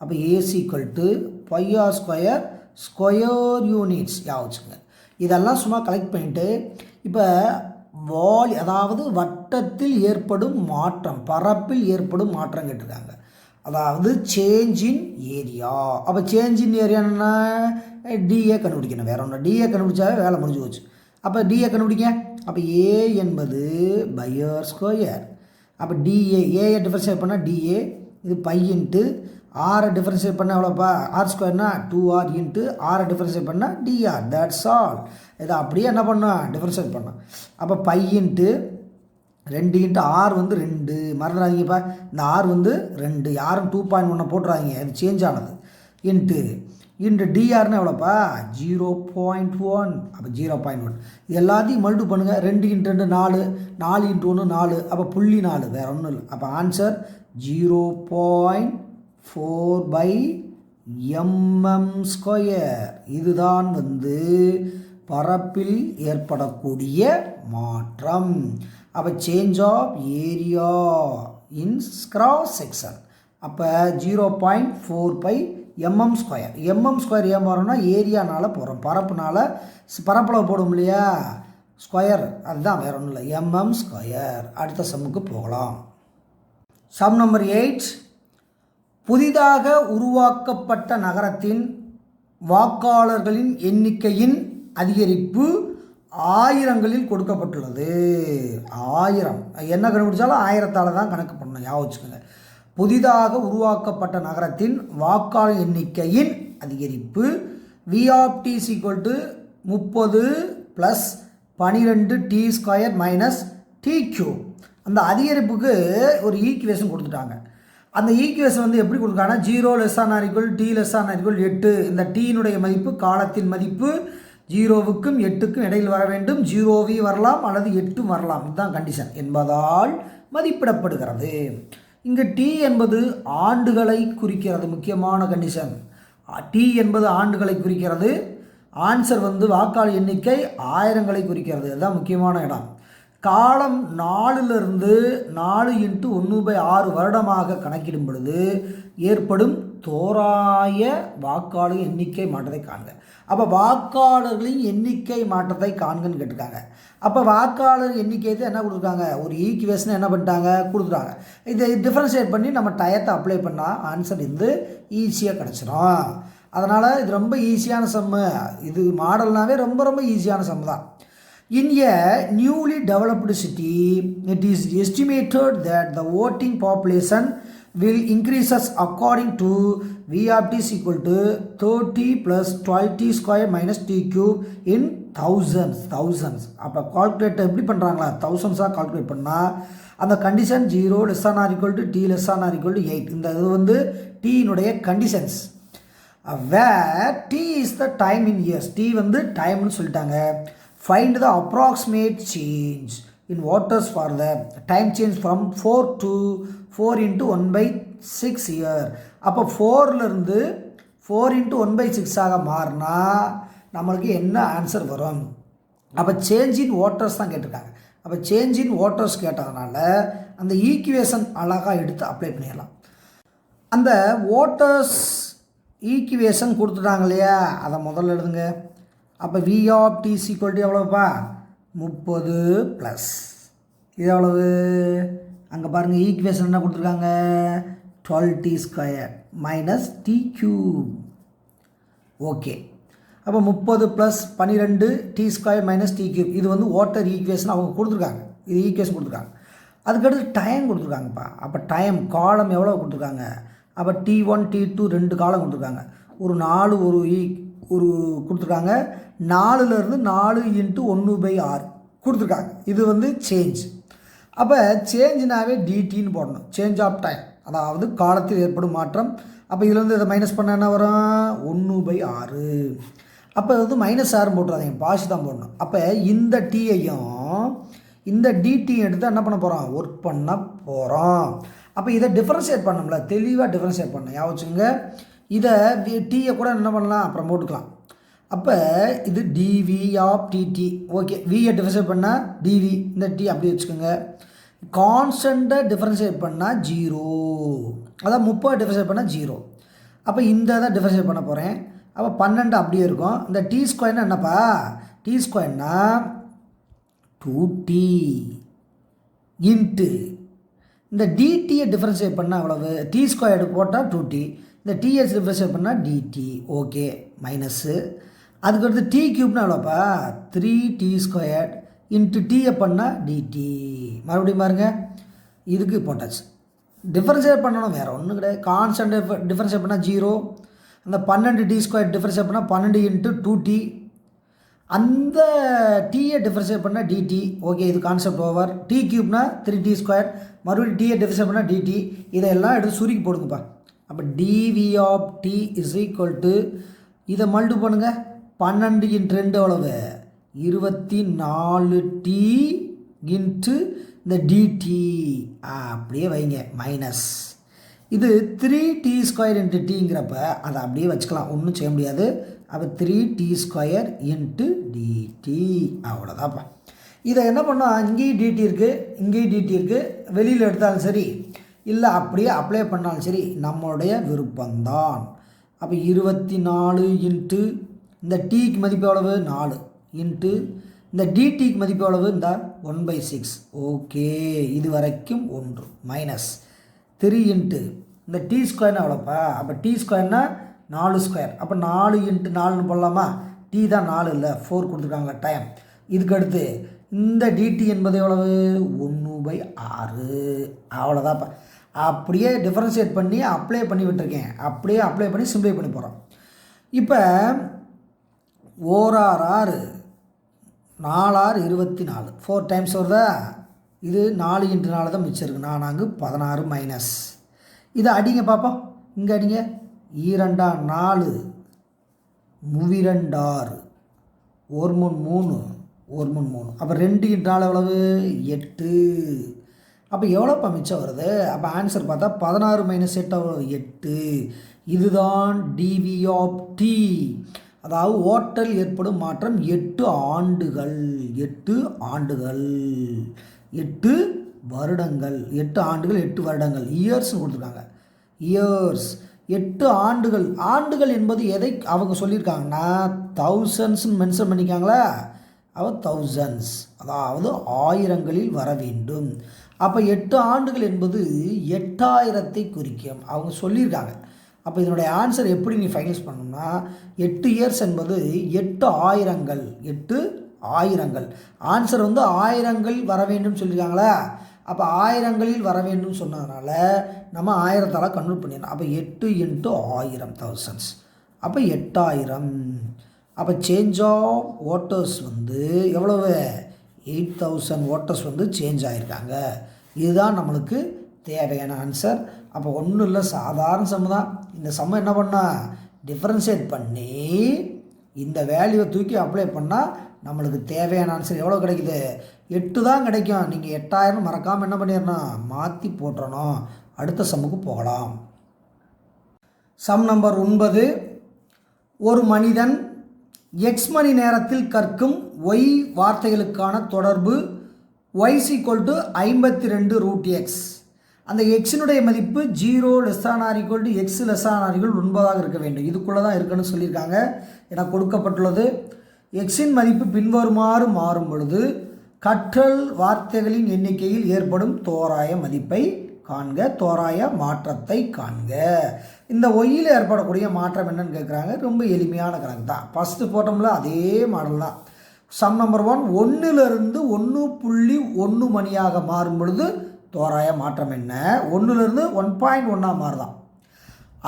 அப்போ As equal to pi r square units, யாவச்சுங்க. இதெல்லாம் சும்மா கலெக்ட் பண்ணிவிட்டு இப்போ அதாவது வட்டத்தில் ஏற்படும் மாற்றம், பரப்பில் ஏற்படும் மாற்றம் கேட்டிருக்காங்க. அதாவது சேஞ்ச் இன் ஏரியா. அப்போ சேஞ்ச் இன் ஏரியான்னா டிஏ கண்டுபிடிக்கணும், வேற ஒன்று. டிஏ கண்டுபிடிச்சாவே வேலை முடிஞ்சு போச்சு. அப்போ டிஏ கண்டுபிடிக்க. அப்போ ஏ என்பது பைஆர் ஸ்கொயர். அப்போ டிஏ, ஏயை டிஃபரன்ஷியேட் பண்ணால் டிஏ, இது பை இன்ட்டு ஆரை டிஃபரன்ஷியேட் பண்ணால் எவ்வளோப்பா? ஆர் ஸ்கொயர்னா 2r இன்ட்டு ஆரை டிஃபரன்ஷியேட் பண்ணால் டிஆர், தட்ஸ் ஆல். இதை அப்படியே என்ன பண்ணோம்? டிஃபரன்ஷியேட் பண்ணோம். அப்போ பை இன்ட்டு 2 இன்ட்டு ஆர் வந்து 2, மறந்துடாதீங்கப்பா. இந்த ஆர் வந்து 2, யாரும் 2.1 போட்டுறாதீங்க, இது சேஞ்ச் ஆனது. இன்ட்டு இன்ட்டு டிஆர்னு எவ்வளோப்பா 0.1. அப்போ 0.1 இது எல்லாத்தையும் மல்டிபிள் பண்ணுங்கள். 2 இன்ட்டு 2 4, 4 இன்ட்டு 1 4, அப்போ 0.4 வேறு ஒன்றும் இல்லை. அப்போ ஆன்சர் 0.4/mm². இதுதான் பரப்பில் ஏற்படக்கூடிய மாற்றம். அப்போ change of area in cross section. அப்போ 0.4/mm². mm² ஏன் போகிறோம்னா ஏரியானால் போகிறோம், பரப்பில் போடும் இல்லையா ஸ்கொயர், அதுதான் வேறு ஒன்றும் இல்லை, mm². அடுத்த சம்முக்கு போகலாம். Sum number 8. புதிதாக உருவாக்கப்பட்ட நகரத்தின் வாக்காளர்களின் எண்ணிக்கையின் அதிகரிப்பு 1000களில் கொடுக்கப்பட்டுள்ளது. 1000 என்ன கண்டுபிடிச்சாலும் 1000ஆல் தான் கணக்கு பண்ணணும், ஞாபகம் வச்சுக்கோங்க. புதிதாக உருவாக்கப்பட்ட நகரத்தின் வாக்காளர் எண்ணிக்கையின் அதிகரிப்பு V(t) = 30 + 12t² - t³. அந்த அதிகரிப்புக்கு ஒரு ஈக்குவேஷன் கொடுத்துட்டாங்க. அந்த ஈக்குவேஷன் எப்படி கொடுத்துருக்காங்கன்னா 0 ≤ t ≤ 8. இந்த டீனுடைய மதிப்பு காலத்தின் மதிப்பு 0க்கும் 8க்கும் இடையில் வர வேண்டும். 0 வரலாம் அல்லது 8 வரலாம், இதுதான் கண்டிஷன் என்பதால் மதிப்பிடப்படுகிறது. இங்கு டி என்பது ஆண்டுகளை குறிக்கிறது, முக்கியமான கண்டிஷன். டி என்பது ஆண்டுகளை குறிக்கிறது. ஆன்சர் வாக்காளர் எண்ணிக்கை 1000களை குறிக்கிறது, அதுதான் முக்கியமான இடம். காலம் 4லிருந்து 4 × 1/6 வருடமாக கணக்கிடும் பொழுது ஏற்படும் தோராய வாக்காளர் எண்ணிக்கை மாற்றத்தை காண்க. அப்போ வாக்காளர்களின் எண்ணிக்கை மாற்றத்தை காண்கன்னு கேட்டிருக்காங்க. அப்போ வாக்காளர் எண்ணிக்கையை என்ன கொடுத்துருக்காங்க, ஒரு ஈக்குவேஷன் என்ன பண்ணிட்டாங்க கொடுத்துட்டாங்க. இதை டிஃப்ரென்ஷியேட் பண்ணி நம்ம டயத்தை அப்ளை பண்ணால் ஆன்சர் ஈஸியாக கிடச்சிரும். அதனால் இது ரொம்ப ஈஸியான சம்மு. இது மாடல்னாவே ரொம்ப ரொம்ப ஈஸியான சம்மு தான். In a newly developed city, it is estimated that the voting population will increases according to V(t) = 30 + 12t² - t³ in thousands. அப்போ கால்குலேட்டர் எப்படி பண்ணுறாங்களா, தௌசண்ட்ஸாக கால்குலேட் பண்ணால் அந்த கண்டிஷன் 0 ≤ t ≤ 8. இந்த இது டீனுடைய conditions. where t is the time in years. t டைம்னு சொல்லிட்டாங்க. Find the approximate change in waters for the time change from 4 to 4 × 1/6 year. அப்போ 4லிருந்து 4 × 1/6 மாறினா நம்மளுக்கு என்ன ஆன்சர் வரும். அப்போ சேஞ்ச் இன் வாட்டர்ஸ் தான் கேட்டிருக்காங்க. அப்போ சேஞ்ச் இன் வாட்டர்ஸ் கேட்டதுனால அந்த ஈக்குவேஷன் அழகாக எடுத்து அப்ளை பண்ணிடலாம். அந்த வாட்டர்ஸ் ஈக்குவேஷன் கொடுத்துட்டாங்க இல்லையா, அதை முதல்ல எழுதுங்க. அப்போ V(t) = எவ்வளோப்பா 30 + இது எவ்வளவு, அங்கே பாருங்கள் ஈக்குவேஷன் என்ன கொடுத்துருக்காங்க 12t² - t³. ஓகே, அப்போ 30 + 12t² - t³ இது வாட்டர் ஈக்குவேஷன் அவங்க கொடுத்துருக்காங்க. இது ஈக்குவேஷன் கொடுத்துருக்காங்க. அதுக்கடுத்து டைம் கொடுத்துருக்காங்கப்பா. அப்போ டைம் காலம் எவ்வளோ கொடுத்துருக்காங்க. அப்போ T1 T2 2 காலம் கொடுத்துருக்காங்க. ஒரு 4 ஒரு கொடுத்துருக்காங்க. 4லிருந்து 4 × 1/6 கொடுத்துருக்காங்க. இது சேஞ்ச். அப்போ சேஞ்சுனாவே டிடின்னு போடணும், சேஞ்ச் ஆஃப் டைம், அதாவது காலத்தில் ஏற்படும் மாற்றம். அப்போ இதில் இதை மைனஸ் பண்ண என்ன வரும் 1/6. அப்போ -6 போட்டுறாதீங்க, பாசி தான் போடணும். அப்போ இந்த டீயையும் இந்த டிடியும் எடுத்து என்ன பண்ண போகிறோம், ஒர்க் பண்ண போகிறோம். அப்போ இதை டிஃப்ரென்ஷியேட் பண்ணோம்ல, தெளிவாக டிஃப்ரென்ஷியேட் பண்ணணும், ஞாபகம் வச்சுங்க. இதை டீயை கூட என்ன பண்ணலாம், அப்புறம் போட்டுக்கலாம். அப்போ இது dV(dt). ஓகே, வியை டிஃபரன்ஷியேட் பண்ணால் dV, இந்த டி அப்படி வச்சுக்கோங்க. கான்ஸ்டண்ட்டை டிஃபரன்ஷியேட் பண்ணால் 0, அதான் 30 டிஃபரன்ஷியேட் பண்ணால் 0. அப்போ இந்த தான் டிஃபரன்ஷியேட் பண்ண போகிறேன். அப்போ 12 அப்படியே இருக்கும். இந்த t² என்னப்பா, t² 2t இன்ட்டு இந்த டிடியை டிஃபரன்ஷியேட் பண்ணால் அவ்வளவு, t² போட்டால் 2t, இந்த டிஎஸ் டிஃபரன்ஷியேட் பண்ணால் dt. Okay, minus. அதுக்கடுத்து t³ எவ்வளோப்பா 3t² இன்ட்டு டீயை பண்ணால் dt. மறுபடியும் பாருங்கள், இதுக்கு போட்டாச்சு. டிஃபரன்ஷியேட் பண்ணணும், வேறு ஒன்றும் கிடையாது. கான்ஸ்டன்ட் டிஃபரன்ஷியேட் பண்ணால் 0. அந்த 12t² டிஃபரன்ஷியேட் பண்ணால் 12 × 2t. அந்த டீயை டிஃபரன்ஷியேட் பண்ணால் dt. ஓகே, இது கான்செப்ட் ஓவர். t³ 3t², மறுபடியும் டீயை டிஃபரன்ஷியேட் பண்ணால் dt. இதையெல்லாம் எடுத்து சுருக்கி போடுங்கப்பா. அப்போ dV(t) = இதை மல்டிபிள் பண்ணுங்கள். 12 இன்ட்டு 2 எவ்வளவு? 24t இன்ட்டு இந்த dt அப்படியே வைங்க மைனஸ். இது 3t ஸ்கொயர் இன்ட்டு டீங்கிறப்ப அதை அப்படியே வச்சுக்கலாம், ஒன்றும் செய்ய முடியாது. அப்போ 3t ஸ்கொயர் இன்ட்டு dt அவ்வளோதான்ப்பா. இதை என்ன பண்ணால் இங்கேயும் dt இருக்குது, இங்கேயும் dt இருக்குது, வெளியில் எடுத்தாலும் சரி இல்லை அப்படியே அப்ளை பண்ணாலும் சரி நம்மளுடைய விருப்பம்தான். அப்போ 24 இன்ட்டு இந்த டீக்கு மதிப்பு எவ்வளவு? 4 இன்ட்டு இந்த டிடிக்கு மதிப்பு எவ்வளவு? இந்த 1/6. ஓகே, இது வரைக்கும் 1 மைனஸ் 3 இன்ட்டு இந்த டி ஸ்கொயர்னா எவ்வளோப்பா? அப்போ டி ஸ்கொயர்னா 4 ஸ்கொயர். அப்போ 4 இன்ட்டு 4ன்னு போடலாமா? டி தான் 4 இல்லை, 4 கொடுத்துருக்காங்க டைம். இதுக்கடுத்து இந்த டிடி என்பது எவ்வளவு? 1/6. அவ்வளோதான்ப்பா. அப்படியே டிஃபரன்ஷியேட் பண்ணி அப்ளை பண்ணி விட்டுருக்கேன், அப்படியே அப்ளை பண்ணி சிம்பிளை பண்ணி போகிறோம். இப்போ 1 4 24 4 டைம்ஸ் வருதா? இது 4 இன்ட்டு 4 தான் மிச்சம் இருக்குது, 4 16 மைனஸ். இதை அடிங்க பார்ப்போம், இங்கே அடிங்க. 2 4 3 6 1 3 1 3. அப்போ 2 இன்ட்டு 4 எவ்வளவு? 8. அப்போ எவ்வளோப்பா மிச்சம் வருது? அப்போ ஆன்சர் பார்த்தா 16 மைனஸ் 8 எவ்வளோ? 8. இதுதான் டிவி ஆஃப் டி, அதாவது ஓட்டல் ஏற்படும் மாற்றம் 8 ஆண்டுகள். 8 ஆண்டுகள் 8 வருடங்கள். 8 ஆண்டுகள் 8 வருடங்கள். இயர்ஸ்னு கொடுத்துருக்காங்க. இயர்ஸ் 8 ஆண்டுகள். ஆண்டுகள் என்பது எதை அவங்க சொல்லியிருக்காங்கன்னா தௌசண்ட்ஸ்ன்னு மென்ஷன் பண்ணிக்காங்களா? அவர் தௌசண்ட்ஸ், அதாவது ஆயிரங்களில் வர வேண்டும். அப்போ 8 ஆண்டுகள் என்பது 8000ஐ குறிக்கும் அவங்க சொல்லியிருக்காங்க. அப்போ இதனுடைய ஆன்சர் எப்படி நீ ஃபைனலைஸ் பண்ணணும்னா 8 இயர்ஸ் என்பது 8 ஆயிரங்கள். 8 ஆயிரங்கள். ஆன்சர் வந்து ஆயிரங்கள் வர வேண்டும் சொல்லியிருக்காங்களா? அப்போ ஆயிரங்களில் வர வேண்டும் சொன்னதுனால நம்ம 1000ஆல் கன்வெர்ட் பண்ணிடணும். அப்போ 8 இன்ட்டு 1000 தௌசண்ட்ஸ், அப்போ 8000. அப்போ சேஞ்ச் ஆஃப் ஓட்டர்ஸ் வந்து எவ்வளவு? 8000 ஓட்டர்ஸ் வந்து சேஞ்ச் ஆகியிருக்காங்க. இதுதான் நம்மளுக்கு தேவையான ஆன்சர். அப்போ ஒன்றும் இல்லை, சாதாரண சம் தான். இந்த சம்மை என்ன பண்ணால் டிஃப்ரென்ஷியேட் பண்ணி இந்த வேல்யூவை தூக்கி அப்ளை பண்ணால் நம்மளுக்கு தேவையான ஆன்சர் எவ்வளோ கிடைக்குது? 8 தான் கிடைக்கும். நீங்கள் 8000 மறக்காமல் என்ன பண்ணிடணும்? மாற்றி போட்டுறணும். அடுத்த சம்முக்கு போகலாம். Sum number 9. ஒரு மனிதன் எக்ஸ் மணி நேரத்தில் கற்கும் ஒய் வார்த்தைகளுக்கான தொடர்பு y = 52√x. அந்த எக்ஸினுடைய மதிப்பு 0 ≤ x ≤ 9 இருக்க வேண்டும். இதுக்குள்ளே தான் இருக்குன்னு சொல்லியிருக்காங்க. என கொடுக்கப்பட்டுள்ளது. எக்ஸின் மதிப்பு பின்வருமாறு மாறும் பொழுது கற்றல் வார்த்தைகளின் எண்ணிக்கையில் ஏற்படும் தோராய மதிப்பை காண்க, தோராய மாற்றத்தை காண்க. இந்த ஒய்யில் ஏற்படக்கூடிய மாற்றம் என்னன்னு கேட்குறாங்க. ரொம்ப எளிமையான கணக்கு தான். ஃபஸ்ட்டு போட்டோம்ல அதே மாடல் தான். சம் நம்பர் 1, 1லிருந்து 1.1 மணியாக மாறும் பொழுது தோராய மாற்றம் என்ன? 1லிருந்து 1.1 மாறுதான்.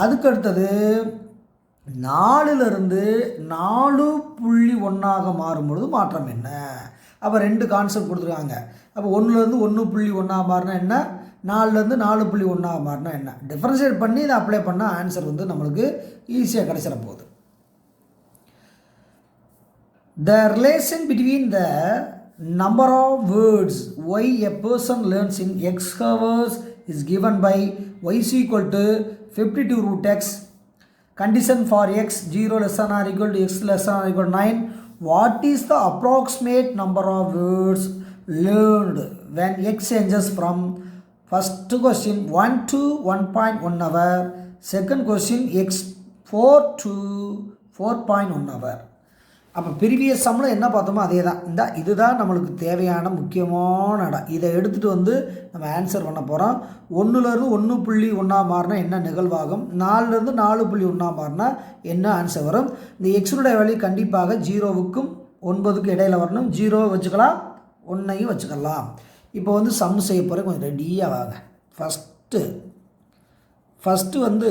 அதுக்கடுத்தது 4லிருந்து 4.1 மாறும் பொழுது மாற்றம் என்ன? அப்போ 2 கான்செப்ட் கொடுத்துருக்காங்க. அப்போ 1லிருந்து 1.1 மாறினா என்ன, 4லேருந்து 4.1 மாறினா என்ன? டிஃபரன்ஷியேட் பண்ணி இதை அப்ளை பண்ணால் ஆன்சர் வந்து நம்மளுக்கு ஈஸியாக கிடைச்சிட போகுது. The relation between the number of words y a person learns in x hours is given by y = 52√x. Condition for x 0 ≤ x ≤ 9. What is the approximate number of words learned when x changes from first question 1 to 1.1 hour, second question x 4 to 4.1 hour. அப்போ previous சம்மில் என்ன பார்த்தோமோ அதே தான். இதுதான் நம்மளுக்கு தேவையான முக்கியமான இடம். இதை எடுத்துகிட்டு வந்து நம்ம ஆன்சர் பண்ண போகிறோம். 1லிருந்து 1.1 மாறினா என்ன நிகழ்வாகும், 4லிருந்து 4.1 மாறினா என்ன ஆன்சர் வரும். இந்த எக்ஸனுடைய வேல்யூ கண்டிப்பாக 0க்கும் 9க்கும் இடையில் வரணும். 0 வச்சுக்கலாம், 1ஐயும் வச்சுக்கலாம். இப்போ வந்து சம் செய்ய போகிற கொஞ்சம் ரெடியாக வாங்க. ஃபஸ்ட்டு வந்து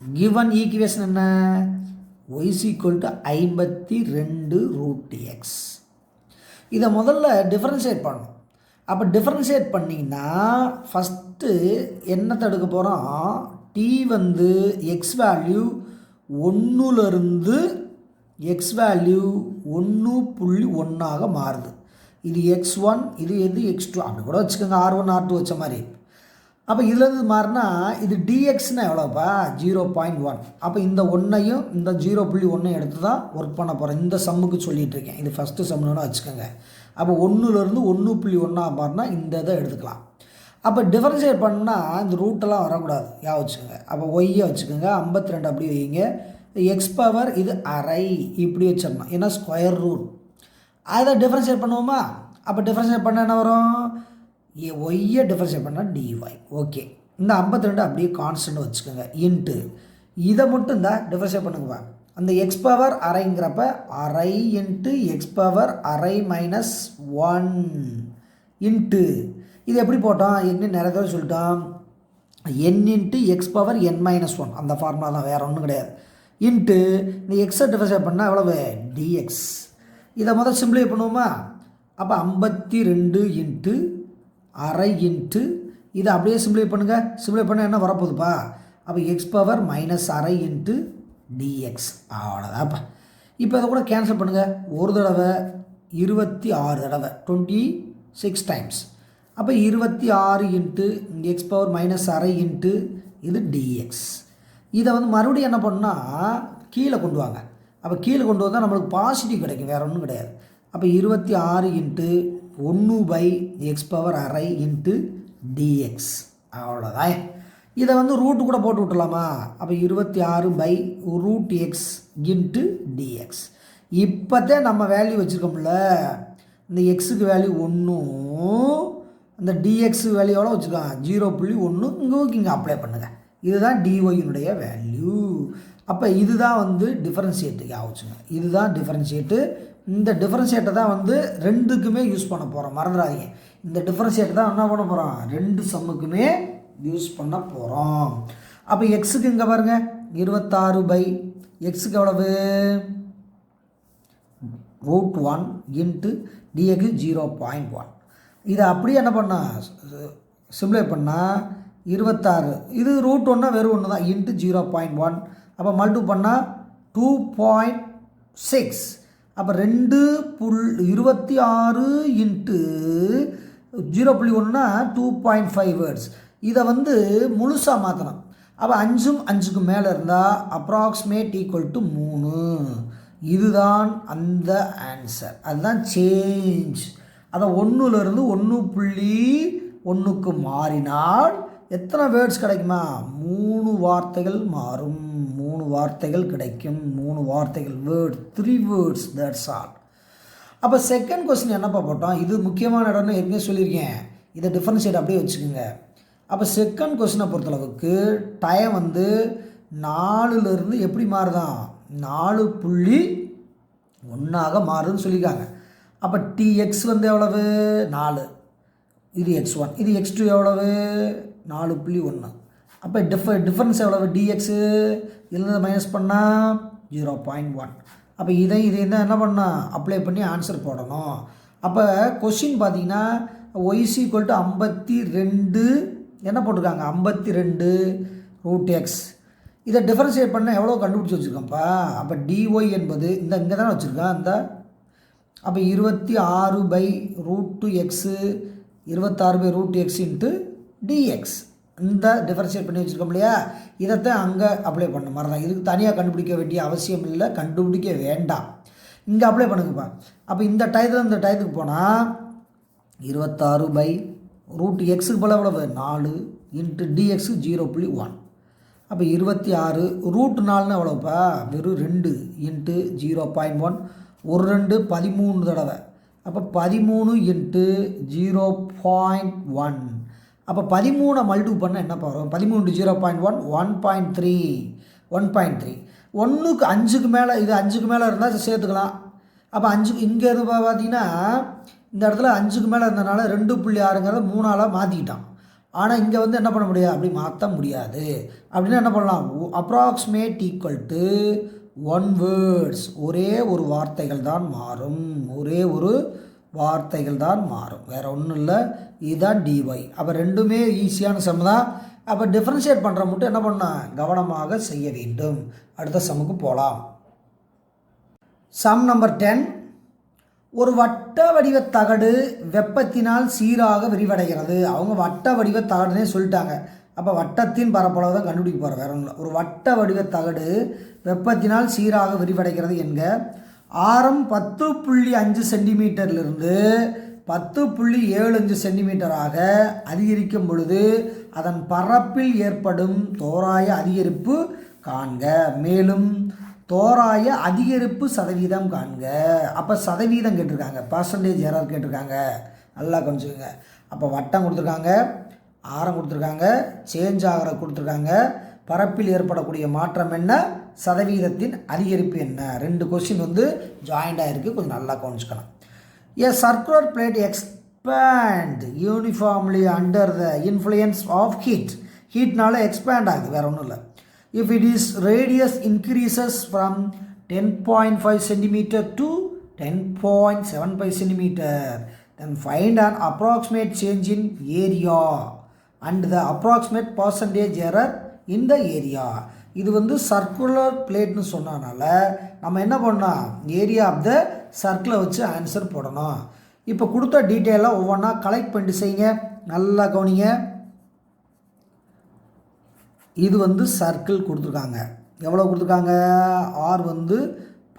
கிவன் ஈக்குவேஷன் என்ன? y = 52√x. இதை முதல்ல டிஃபரன்ஷியேட் பண்ணணும். அப்போ டிஃபரன்ஷியேட் பண்ணிங்கன்னா ஃபஸ்ட்டு என்னத்தை எடுக்க போகிறோம்? t வந்து x வேல்யூ 1லிருந்து எக்ஸ் வேல்யூ 1.1 மாறுது. இது x1, இது x2 அப்படி கூட வச்சுக்கோங்க, r1 r2 வச்ச மாதிரி. அப்போ இதுலேருந்து மாறினா இது dxன்னா எவ்வளோப்பா 0.1. அப்போ இந்த 1ஐயும் இந்த 0.1 எடுத்து தான் ஒர்க் பண்ண போகிறேன். இந்த சம்முக்கு சொல்லிகிட்டு இருக்கேன். இது ஃபஸ்ட்டு சம்முன்னு வச்சுக்கோங்க. அப்போ 1லிருந்து 1.1 மாறினா இந்த இதை எடுத்துக்கலாம். அப்போ டிஃபரன்ஷியேட் பண்ணால் இந்த ரூட்டெல்லாம் வரக்கூடாது, வச்சுக்கோங்க. அப்போ ஒய்யை வச்சுக்கோங்க, 52 அப்படி வைங்க. எக்ஸ் பவர் இது அரை இப்படி வச்சிடணும், ஏன்னா ஸ்கொயர் ரூட். அதை டிஃபரன்ஷியேட் பண்ணுவோமா? அப்போ டிஃபரன்ஷியேட் பண்ண என்ன வரும்? ஒய்யை டிஃபரன்ஷியேட் பண்ணால் டிஒய். ஓகே, இந்த 52 அப்படியே கான்ஸ்டன்ட் வச்சுக்கோங்க. இன்ட்டு இதை மட்டும் இந்த டிஃபரன்ஷியேட் பண்ணுங்கப்பா. அந்த எக்ஸ் பவர் அரைங்கிறப்ப அரை இன்ட்டு எக்ஸ் பவர் அரை மைனஸ் 1 இன்ட்டு இது எப்படி போட்டோம்? என்ன நிறைய தடவை சொல்லிட்டோம், n into X power n minus 1 அந்த ஃபார்முலா தான், வேறு ஒன்றும் கிடையாது. இன்ட்டு இந்த எக்ஸை டிஃபரன்ஷியேட் பண்ணால் எவ்வளவு? dx. இதை முதல் சிம்பிளை பண்ணுவோமா? அப்போ 52 இன்ட்டு அரை இன்ட்டு இதை அப்படியே சிம்பிளை பண்ணுங்கள். சிம்பிளை பண்ணால் என்ன வரப்போகுதுப்பா? அப்போ எக்ஸ் பவர் மைனஸ் அரை இன்ட்டு டிஎக்ஸ். அவ்வளோதான்ப்பா. இப்போ அதை கூட கேன்சல் பண்ணுங்கள். ஒரு தடவை 26 தடவை 26 டைம்ஸ். அப்போ 26 இன்ட்டு எக்ஸ் பவர் மைனஸ் அரை இன்ட்டு இது டிஎக்ஸ். இதை மறுபடியும் என்ன பண்ணால் கீழே கொண்டு வாங்க. அப்போ கீழே கொண்டு வந்தால் நம்மளுக்கு பாசிட்டிவ் கிடைக்கும், வேறு ஒன்றும் கிடையாது. அப்போ 26 இன்ட்டு 1 எக்ஸ் பவர் அரை இன்ட்டு டிஎக்ஸ். அவ்வளோதான். இதை ரூட்டு கூட போட்டு விட்டுலாமா? அப்போ 26 ரூட் எக்ஸ் இன்ட்டு டிஎக்ஸ். இப்போதான் நம்ம வேல்யூ வச்சுருக்கோம்ல, இந்த எக்ஸுக்கு வேல்யூ 1, இந்த டிஎக்ஸு வேல்யூ எவ்வளோ வச்சுருக்கான் 0.1. இங்கே அப்ளை பண்ணுங்கள். இதுதான் டிஒயினுடைய வேல்யூ. அப்போ இதுதான் டிஃபரன்ஷியேட்டு. வச்சுங்க, இதுதான் டிஃபரன்ஷியேட்டு. இந்த டிஃபரன்ஷியேட்டை தான் ரெண்டுக்குமே யூஸ் பண்ண போகிறோம், மறந்துடாதீங்க. இந்த டிஃபரன்ஷியேட்டை தான் என்ன பண்ண போகிறோம்? ரெண்டு சம்முக்குமே யூஸ் பண்ண போகிறோம். அப்போ எக்ஸுக்கு இங்கே பாருங்கள் 26 எக்ஸுக்கு எவ்வளவு √1 இன்ட்டு டிஎக்கு 0.1. இதை அப்படியே என்ன பண்ணால் சிம்ப்ளை பண்ணால் 26 இது √1 வெறும் 1 தான் இன்ட்டு 0.1. அப்போ மல்டிபிள் பண்ணால் 2.6. அப்போ 2.26 இன்ட்டு 0.1னா 2.5 வேர்ட்ஸ். இதை முழுசாக மாற்றணும். அப்போ 5ம் 5க்கு மேலே இருந்தால் அப்ராக்சிமேட் ஈக்குவல் டு 3. இதுதான் அந்த ஆன்சர். அதுதான் சேஞ்ச். அதை 1லிருந்து 1.1க்கு மாறினால் எத்தனை வேர்ட்ஸ் கிடைக்குமா? 3 வார்த்தைகள் மாறும், 3 வார்த்தைகள் கிடைக்கும், 3 வார்த்தைகள் வேர்ட், 3 வேர்ட்ஸ், தட்ஸ் ஆல். அப்போ செகண்ட் கொஸ்டின் என்னப்பா போட்டோம்? இது முக்கியமான இடம்னு ஏற்கனவே சொல்லியிருக்கேன். இதை டிஃபரன்ஷியேட் அப்படியே வச்சுக்கோங்க. அப்போ செகண்ட் கொஸ்டினை பொறுத்தளவுக்கு டைம் 4லிருந்து எப்படி மாறுதான் 4.1 மாறுதுன்னு சொல்லியிருக்காங்க. அப்போ டிஎக்ஸ் எவ்வளவு 4, இது x1, இது x2 எவ்வளவு 4.1. அப்போ டிஃபரன்ஸ் எவ்வளவு டிஎக்ஸு? இதுலேருந்து மைனஸ் பண்ணால் 0.1. அப்போ இதையும் தான் என்ன பண்ணால் அப்ளை பண்ணி ஆன்சர் போடணும். அப்போ கொஷின் பார்த்தீங்கன்னா ஒய்சி ஈக்குவல் டு 52 என்ன போட்டிருக்காங்க 52 ரூட் எக்ஸ். இதை டிஃபரன்ஷியேட் பண்ண எவ்வளோ கண்டுபிடிச்சி வச்சுருக்கோம்ப்பா? அப்போ டிஒய் என்பது இந்த இங்கே தானே வச்சுருக்கான் இந்த. அப்போ 26/√2x 26/√x இன்ட்டு டிஎக்ஸ். இந்த டிஃபரன்ஷியேட் பண்ணி வச்சுருக்கோம் இல்லையா? இதைத்தான் அங்கே அப்ளை பண்ண மாதிரி தான். இதுக்கு தனியாக கண்டுபிடிக்க வேண்டிய அவசியம் இல்லை, கண்டுபிடிக்க வேண்டாம். இங்கே அப்ளை பண்ணுங்கப்பா. அப்போ இந்த டயத்தில் இந்த டயத்துக்கு போனால் 26/√xக்கு போல எவ்வளவு 4 இன்ட்டு டிஎக்ஸு 0.1. அப்போ 26 √4ன்னு எவ்வளோப்பா? வெறும் 2 இன்ட்டு 0.1. 2 13 தடவை. அப்போ 13 இன்ட்டு 0.1. அப்போ 13 மல்டிபிள் பண்ண என்ன வரும்? 13 இன்ட்டு 0.1 1.3. 1.3 1க்கு 5க்கு மேலே, இது 5க்கு மேலே இருந்தால் சேர்த்துக்கலாம். அப்போ 5 இங்கே இருந்து பார்த்தீங்கன்னா இந்த இடத்துல 5க்கு மேலே இருந்தனால 2.6ங்கிறத 3ஆல் மாற்றிக்கிட்டான். ஆனால் இங்கே என்ன பண்ண முடியாது, அப்படி மாற்ற முடியாது. அப்படின்னா என்ன பண்ணலாம்? Approximate equal to 1 words. ஒரே ஒரு வார்த்தைகள் தான் மாறும், ஒரே ஒரு வார்த்தைகள் தான் மாறும், வேறு ஒன்றும் இல்லை. இதுதான் டிஒய். அப்போ ரெண்டுமே ஈஸியான சம் தான். அப்போ டிஃப்ரென்ஷியேட் பண்ணுற மட்டும் என்ன பண்ணால் கவனமாக செய்ய வேண்டும். அடுத்த சம்முக்கு போகலாம். Sum number 10. ஒரு வட்ட வடிவ தகடு வெப்பத்தினால் சீராக விரிவடைகிறது. அவங்க வட்ட வடிவ தகடுனே சொல்லிட்டாங்க. அப்போ வட்டத்தின் பரப்பளவு தான் கண்டுபிடிக்க போகிற, வேற ஒன்றும் இல்லை. ஒரு வட்ட வடிவ தகடு வெப்பத்தினால் சீராக விரிவடைகிறது என்க. ஆரம் 10.5 சென்டிமீட்டர்லிருந்து 10.75 சென்டிமீட்டராக அதிகரிக்கும் பொழுது அதன் பரப்பில் ஏற்படும் தோராய அதிகரிப்பு காண்க. மேலும் தோராய அதிகரிப்பு சதவீதம் காண்க. அப்போ சதவீதம் கேட்டிருக்காங்க, பர்சன்டேஜ் எரர் கேட்டிருக்காங்க. நல்லா கொஞ்சங்க. அப்போ வட்டம் கொடுத்துருக்காங்க, ஆரம் கொடுத்துருக்காங்க, சேஞ்ச் ஆகிற கொடுத்துருக்காங்க, பரப்பில் ஏற்படக்கூடிய மாற்றம் என்ன, சதவீதத்தின் அதிகரிப்பு என்ன. 2 கொஸ்டின் வந்து ஜாயிண்டாக இருக்குது, கொஞ்சம் நல்லா கவனிச்சுக்கலாம். A circular plate expand uniformly under the influence of heat. ஹீட்னால எக்ஸ்பேண்ட் ஆகுது, வேறு ஒன்றும் இல்லை. If it is radius increases from 10.5 cm to 10.75 cm, then find an approximate change in area and the approximate percentage error in the area. இது வந்து circular பிளேட்னு சொன்னனால நம்ம என்ன பண்ணோம், ஏரியா ஆஃப் த சர்க்கிளை வச்சு ஆன்சர் போடணும். இப்போ கொடுத்த டீட்டெயிலாக ஒவ்வொன்றா கலெக்ட் பண்ணிட்டு செய்யுங்க. நல்லா கவனிங்க. இது வந்து சர்க்கிள் கொடுத்துருக்காங்க. எவ்வளோ கொடுத்துருக்காங்க, ஆர் வந்து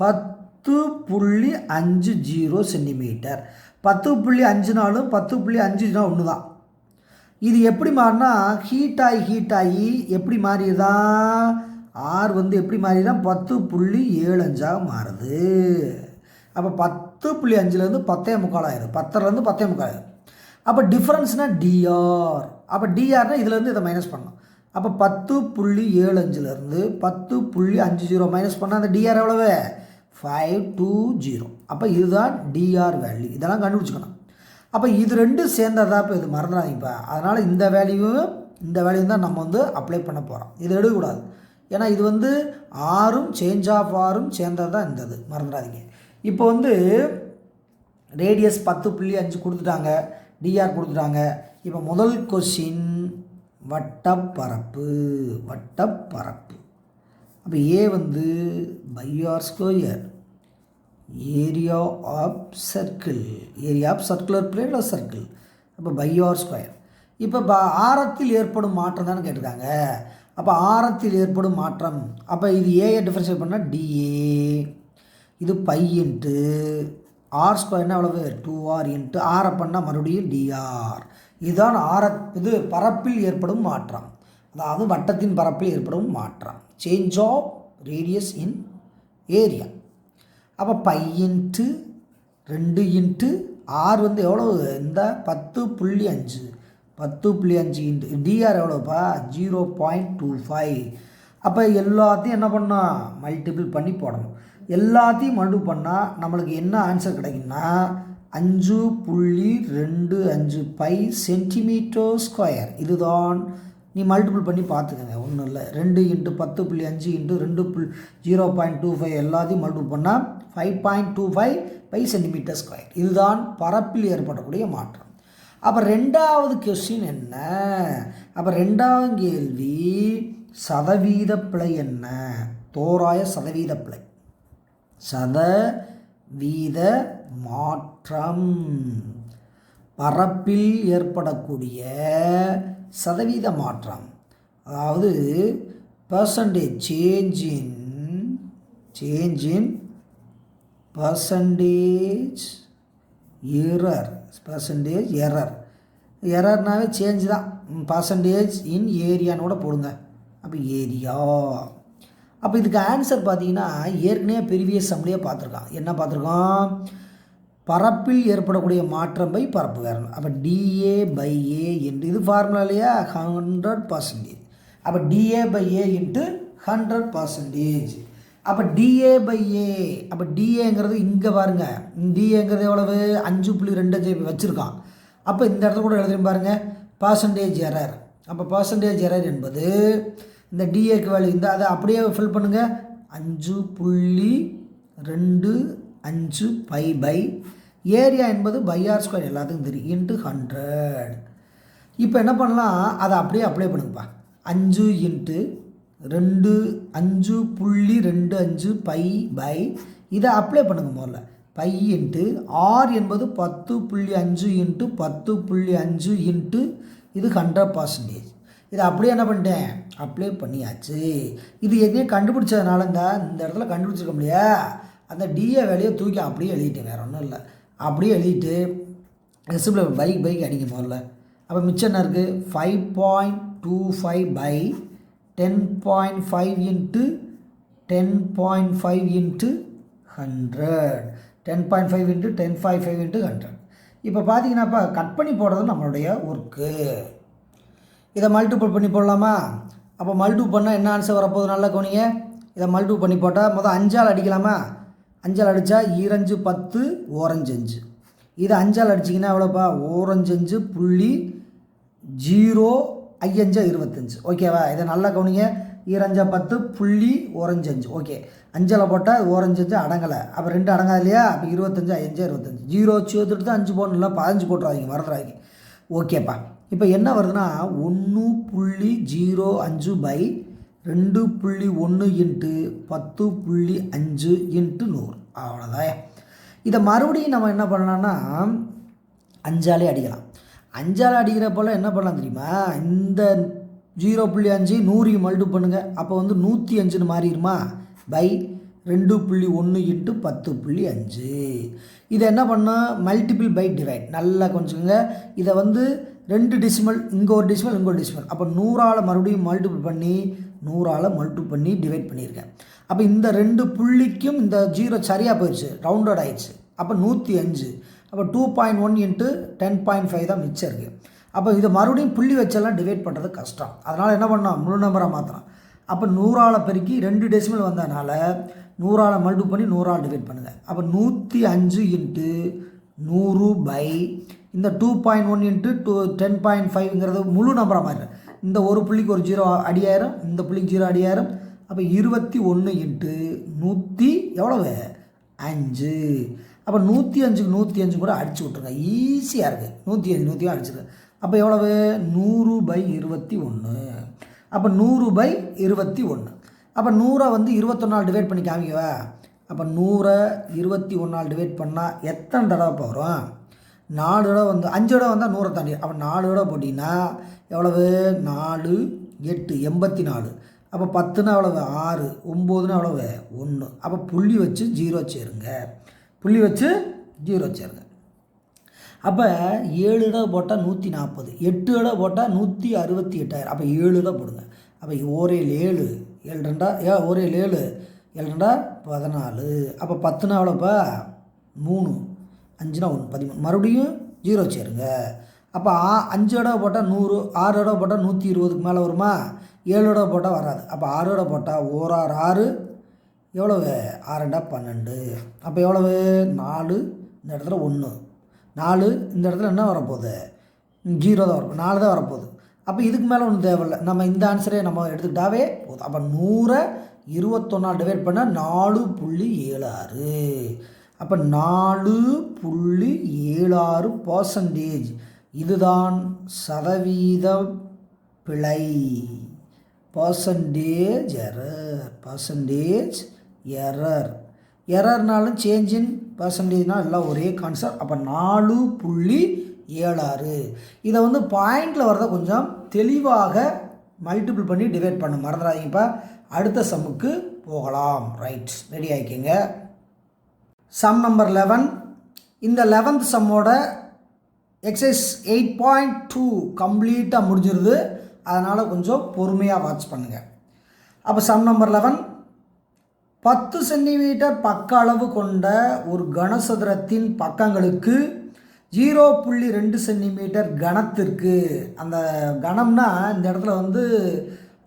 10.50 சென்டிமீட்டர். 10.5நாலும் 10.5 ஒன்று தான். இது எப்படி மாறினா ஹீட் ஆகி எப்படி மாறிதான், ஆர் வந்து எப்படி மாறிதான் 10.75 மாறுது. அப்போ 10.5லேருந்து 10.25 ஆயிடுது, 10லேருந்து 10.25 ஆயிடுது. அப்போ டிஃப்ரென்ஸ்னால் டிஆர். அப்போ டிஆர்னால் இதுலேருந்து இதை மைனஸ் பண்ணணும். அப்போ 10.75லேருந்து 10.50 மைனஸ் பண்ணால் அந்த டிஆர் எவ்வளவு, 520. அப்போ இதுதான் டிஆர் வேல்யூ. இதெல்லாம் கண்டுபிடிச்சிக்கணும். அப்போ இது ரெண்டும் சேர்ந்ததா, இப்போ இது மறந்துடாதீங்கப்பா. அதனால் இந்த வேல்யூ தான் நம்ம வந்து அப்ளை பண்ண போகிறோம். இது எடுக்கக்கூடாது, ஏன்னா இது வந்து ஆரும் சேஞ்ச் ஆஃப் ஆரும் சேர்ந்தது தான் இந்த இது, மறந்துடாதீங்க. இப்போ வந்து ரேடியஸ் 10.5 கொடுத்துட்டாங்க, டிஆர் கொடுத்துட்டாங்க. இப்போ முதல் கொஸ்டின் வட்டப்பரப்பு. அப்போ ஏ வந்து pi R square, area of circle, area of circular plate of circle. அப்போ பை ஆர் ஸ்கொயர். இப்போ ஆரத்தில் ஏற்படும் மாற்றம் தானே கேட்டிருக்காங்க. அப்போ ஆரத்தில் ஏற்படும் மாற்றம், அப்போ இது ஏயை டிஃபரன்ஷியேட் பண்ணால் டிஏ, இது பை இன்ட்டு ஆர் ஸ்கொயர்னா எவ்வளவு 2r இன்ட்டு ஆரை பண்ணால் மறுபடியும் டிஆர். இதுதான் இது பரப்பில் ஏற்படும் மாற்றம், அதாவது வட்டத்தின் பரப்பில் ஏற்படும் மாற்றம், change of radius in area. அப்போ பை இன்ட்டு 2 இன்ட்டு ஆர் வந்து எவ்வளோ, இந்த 10.5 இன்ட்டு டிஆர் எவ்வளோப்பா 0.25. அப்போ எல்லாத்தையும் என்ன பண்ணோம், மல்டிபிள் பண்ணி போடணும். எல்லாத்தையும் மல்டிபிள் பண்ணால் நம்மளுக்கு என்ன ஆன்சர் கிடைக்குன்னா 5.25 பை சென்டிமீட்டர் ஸ்கொயர். இதுதான் நீ மல்டிபிள் பண்ணி பார்த்துக்கங்க, ஒன்றும் இல்லை. 2 இன்ட்டு 10.5 இன்ட்டு 2.0.25 எல்லாத்தையும் மல்டிபிள் பண்ணால் 5.25 பை சென்டிமீட்டர் ஸ்கொயர். இதுதான் பரப்பில் ஏற்படக்கூடிய மாற்றம். அப்போ ரெண்டாவது கொஸ்டின் என்ன, அப்போ ரெண்டாவது கேள்வி சதவீத பிழை என்ன, தோராய சதவீத பிழை, சதவீத மாற்றம், பரப்பில் ஏற்படக்கூடிய சதவீத மாற்றம், அதாவது பர்சன்டேஜ் சேஞ்ச் இன் பர்சன்டேஜ் எரர்னாவே சேஞ்ச் தான், பர்சன்டேஜ் இன் ஏரியான்னு கூட போடுங்க. அப்போ ஏரியா. அப்போ இதுக்கு ஆன்சர் பார்த்தீங்கன்னா ஏற்கனவே ப்ரீவியஸ் சம்லேயே பார்த்துருக்கோம். என்ன பார்த்துருக்கோம், பரப்பில் ஏற்படக்கூடிய மாற்றம் பை பரப்பு வேறு. அப்போ டிஏ பை ஏ என்று இது ஃபார்முலா இல்லையா, 100%. அப்போ டிஏ பை ஏ இன்ட்டு 100%. அப்போ டிஏ பை ஏ, அப்போ டிஏங்கிறது இங்கே பாருங்கள், டிஏங்கிறது எவ்வளவு 5.25 வச்சுருக்கான். அப்போ இந்த இடத்துல கூட எழுதுறேன் பாருங்கள், பர்சன்டேஜ் எரர். அப்போ பர்சன்டேஜ் எரர் என்பது இந்த டிஏக்கு வேல்யூ இந்த அதை அப்படியே ஃபில் பண்ணுங்கள், 5.25 பை பை ஏரியா என்பது பை ஆர் ஸ்கொயர் எல்லாத்துக்கும் தெரியும் இன்ட்டு 100. இப்போ என்ன பண்ணலாம், அதை அப்படியே அப்ளை பண்ணுங்கப்பா. 5 இன்ட்டு 2 5.25 பை பை இதை அப்ளை பண்ணுங்க முதல்ல. பை இன்ட்டு ஆர் என்பது 10.5 இன்ட்டு 10.5 இன்ட்டு இது 100%. இதை அப்படியே என்ன பண்ணிட்டேன், அப்ளை பண்ணியாச்சு. இது எதையும் கண்டுபிடிச்சதுனால இந்த இடத்துல கண்டுபிடிச்சிருக்க முடியா, அந்த டிஏ வேலையை தூக்கி அப்படியே எழுதிட்டேன், வேறு ஒன்றும் இல்லை. அப்படியே எழுதிட்டு ரெசிபிள் பைக் அடிங்க முதல்ல. அப்போ மிச்சம் என்ன இருக்குது, 5.25 pi 10.5 into 10.5 into 100 10.5 into 10.5 into 100. இப்போ பார்த்தீங்கன்னாப்பா கட் பண்ணி போடுறது நம்மளுடைய ஒர்க்கு. இதை மல்டிபிள் பண்ணி போடலாமா? அப்போ மல்டிபிள் பண்ணால் என்ன ஆன்சர் வரப்போகுது, நல்லா கவனிங்க. இதை மல்டிபிள் பண்ணி போட்டால் முதல் 5ஆல் அடிக்கலாமா? 5ஆல் அடித்தா 2 10 ஓரஞ்சு 5. இது 5ஆல் அடிச்சிங்கன்னா எவ்வளோப்பா, ஓரஞ்சு 5.0 5 25. ஓகேவா? இதை நல்லா கவனிங்க. 2 10 புள்ளி ஓரஞ்சு 5. ஓகே, 5ஆல் போட்டால் ஓரஞ்சு 5 அடங்கலை. அப்போ 2 அடங்காது இல்லையா? அப்போ 25 5 25 0 சேர்த்துட்டு தான் 5 போடணும்ல, 15 போட்டுறாதீங்க, மறந்துடாதீங்க. ஓகேப்பா. இப்போ என்ன வருதுன்னா 1.05 பை 2.1 இன்ட்டு 10.5 இன்ட்டு 100. அவ்வளோதான். இதை மறுபடியும் நம்ம என்ன பண்ணலாம்னா 5ஆலே அடிக்கலாம். 5ஆல் அடிக்கிறப்போல் என்ன பண்ணலாம் தெரியுமா, இந்த 0.5 100 மல்டிபிள் பண்ணுங்கள். அப்போ வந்து 105ன்னு மாறிடுமா, பை 2.1 இன்ட்டு 10.5. இதை என்ன பண்ணால் மல்டிபிள் பை டிவைட். நல்லா கொஞ்சங்க. இதை வந்து 2 டெசிமல், இங்கே ஒரு டெசிமல் இங்கே ஒரு டெசிமல். அப்போ 100ஆல் மறுபடியும் மல்டிபிள் பண்ணி 100ஆல் மல்டிபிள் பண்ணி டிவைட் பண்ணியிருக்கேன். அப்போ இந்த 2 புள்ளிக்கும் இந்த 0 சரியாக போயிடுச்சு, ரவுண்டட் ஆயிடுச்சு. அப்போ 105. அப்போ 2.1 இன்ட்டு 10.5 தான் மிச்சம் இருக்குது. அப்போ இதை மறுபடியும் புள்ளி வச்செல்லாம் டிவைட் பண்ணுறது கஷ்டம். அதனால் என்ன பண்ணோம், முழு நம்பராக மாற்றலாம். அப்போ 100ஆல் பெருக்கி 2 டெசிமல் வந்ததுனால 100ஆல் மல்டிபிள் பண்ணி 100ஆல் டிவைட் பண்ணுங்கள். அப்போ 105 இன்ட்டு 100 பை இந்த 2.1 இன்ட்டு 10.5ங்கிறது முழு நம்பராக மாறிடும். இந்த ஒரு புள்ளிக்கு ஒரு 0 அடியாயிரம், இந்த புள்ளிக்கு 0 அடியாயிரம். அப்போ 21 இன்ட்டு 100 எவ்வளவு 5. அப்போ 105க்கு 105 கூட அடிச்சு விட்ருங்க, ஈஸியாக இருக்குது. 105 அடிச்சிருங்க. அப்போ எவ்வளவு 100 பை 21. அப்போ 100 பை 21. அப்போ 100 வந்து 21ஆல் டிவைட் பண்ணி காமிக்கவா? அப்போ 100 21ஆல் டிவைட் பண்ணால் எத்தனை தடவை வரும், 4 தடவை வந்து 5 தடவை வந்தால் 100 தாண்டி. அப்போ 4 தடவை போட்டிங்கன்னா எவ்வளவு 4 8 84. அப்போ 10னா எவ்வளவு 6, 9னா எவ்வளவு 1. அப்போ புள்ளி வச்சு 0 சேருங்க, புள்ளி வச்சு 0 சேருங்க. அப்போ 7 தடவை போட்டால் 140, 8 தடவை போட்டால் 168. அப்போ 7 தடவை போடுங்க. அப்போ ஒரே 7 7 2 ஒரே 7 7 2 14. அப்போ 10னா எவ்வளோப்பா 3, 5னா 1 13. மறுபடியும் 0 சேருங்க. அப்போ 5 தடவை போட்டால் 100, 6 தடவை போட்டால் 120க்கு மேலே வருமா? 7 தடவை போட்டால் வராது. அப்போ 6 தடவை போட்டால் 1 6 6 எவ்வளவு 6 2 12. அப்போ எவ்வளவு 4, இந்த இடத்துல 1 4, இந்த இடத்துல என்ன வரப்போகுது 0 தான் வரப்போகுது, 4 தான் வரப்போகுது. அப்போ இதுக்கு மேலே ஒன்றும் தேவையில்லை, நம்ம இந்த ஆன்சரே நம்ம எடுத்துக்கிட்டாவே போதும். அப்போ 100 21ஆல் டிவைட் பண்ணால் 4.76. அப்போ 4.76%. இதுதான் சதவீத பிழை, பர்சன்டேஜ் எரர். எரர்னாலும் சேஞ்ச் இன் பர்சன்டேஜ்னால் எல்லாம் ஒரே கான்செப்ட். அப்போ 4.76. இதை வந்து பாயிண்டில் வரதை கொஞ்சம் தெளிவாக மல்டிபிள் பண்ணி டிவைட் பண்ண மறந்துடாதீங்கப்பா. அடுத்த சம்முக்கு போகலாம். ரைட், ரெடி ஆகிக்கங்க. Sum number 11. இந்த 11th சம்மோட எக்ஸசைஸ் 8.2 கம்ப்ளீட்டாக முடிஞ்சிருது. அதனால் கொஞ்சம் பொறுமையாக வாட்ச் பண்ணுங்கள். அப்போ சம் நம்பர் 11. 10 சென்டிமீட்டர் பக்க அளவு கொண்ட ஒரு கனசதுரத்தின் பக்கங்களுக்கு 0.2 சென்டிமீட்டர் கனத்திற்கு, அந்த கணம்னா இந்த இடத்துல வந்து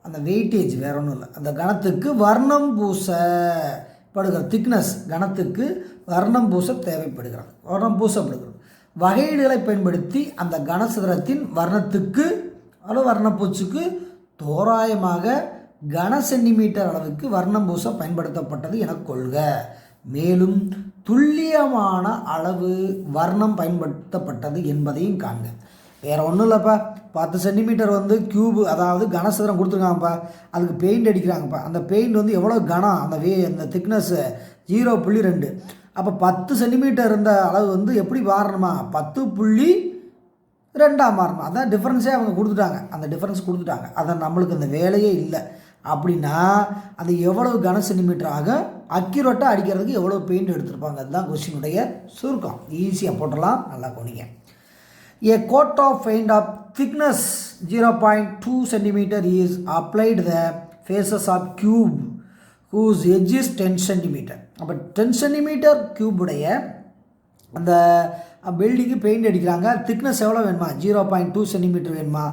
அந்த வெயிட்டேஜ் வேறு ஒன்றும் இல்லை, அந்த கணத்துக்கு வர்ணம் பூசப்படுகிற திக்னஸ், கணத்துக்கு வர்ணம் பூச தேவைப்படுகிறது, வர்ணம் பூசப்படுகிறது. வகையீடுகளை பயன்படுத்தி அந்த கனசதுரத்தின் வர்ணத்துக்கு அல்லது வர்ணப்பூச்சுக்கு தோராயமாக கன சென்டிமீட்டர் அளவுக்கு வர்ணம் பூச பயன்படுத்தப்பட்டது என கொள்க. மேலும் துல்லியமான அளவு வர்ணம் பயன்படுத்தப்பட்டது என்பதையும் காண்க. வேறு ஒன்றும் இல்லைப்பா, 10 சென்டிமீட்டர் வந்து க்யூபு, அதாவது கனசதுரம் கொடுத்துருக்காங்கப்பா. அதுக்கு பெயிண்ட் அடிக்கிறாங்கப்பா. அந்த பெயிண்ட் வந்து எவ்வளோ கனம், அந்த திக்னஸ்ஸு 0.2. அப்போ 10 சென்டிமீட்டர் இருந்த அளவு வந்து எப்படி மாறணுமா, 10.2 மாறணும். அதான் டிஃப்ரென்ஸே அவங்க கொடுத்துட்டாங்க. அந்த டிஃப்ரென்ஸ் கொடுத்துட்டாங்க. அதை நம்மளுக்கு அந்த வேலையே இல்லை. அப்படின்னா அது எவ்வளவு கன சென்டிமீட்டர் ஆக அக்யூரேட்டாக அடிக்கிறதுக்கு எவ்வளோ பெயிண்ட் எடுத்திருப்பாங்க. அதுதான் கொஸ்டினுடைய சுருக்கம். ஈஸியாக போட்டலாம். நல்லா போனீங்க. A coat of paint of thickness 0.2 cm is applied the faces of cube whose edge is 10 cm. அப்போ 10 cm cube உடைய அந்த பில்டிங்கு பெயிண்ட் அடிக்கிறாங்க. திக்னஸ் எவ்வளோ வேணுமா, 0.2 cm வேணுமா.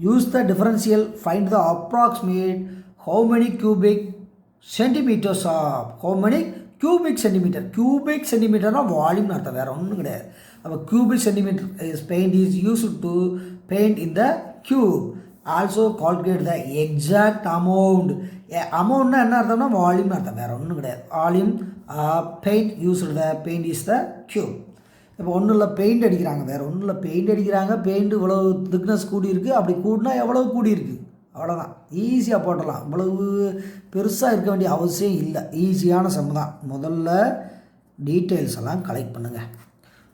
Use the differential, find the approximate how many cubic centimeters of how many cubic centimeter. cubic centimeterனா வால்யூம்னு அர்த்தம், வேறு ஒன்றும் கிடையாது. அப்போ cubic centimeter is paint is used to paint in the cube. also calculate the exact amount. amountனா என்ன அர்த்தம்னா வால்யூம்னு அர்த்தம், வேறு ஒன்றும் கிடையாது. Volume paint used the paint is the cube. இப்போ ஒன்றும் இல்லை, பெயிண்ட் அடிக்கிறாங்க, வேறு ஒன்றும் இல்லை, பெயிண்ட் அடிக்கிறாங்க. பெயிண்ட் இவ்வளோ திக்னஸ் கூடியிருக்கு, அப்படி கூடினா எவ்வளோ கூடியிருக்கு, அவ்வளோதான். ஈஸியாக போட்டலாம். இவ்வளவு பெருசாக இருக்க வேண்டிய அவசியம் இல்லை. ஈஸியான சம் தான். முதல்ல டீட்டெயில்ஸ் எல்லாம் கலெக்ட் பண்ணுங்கள்.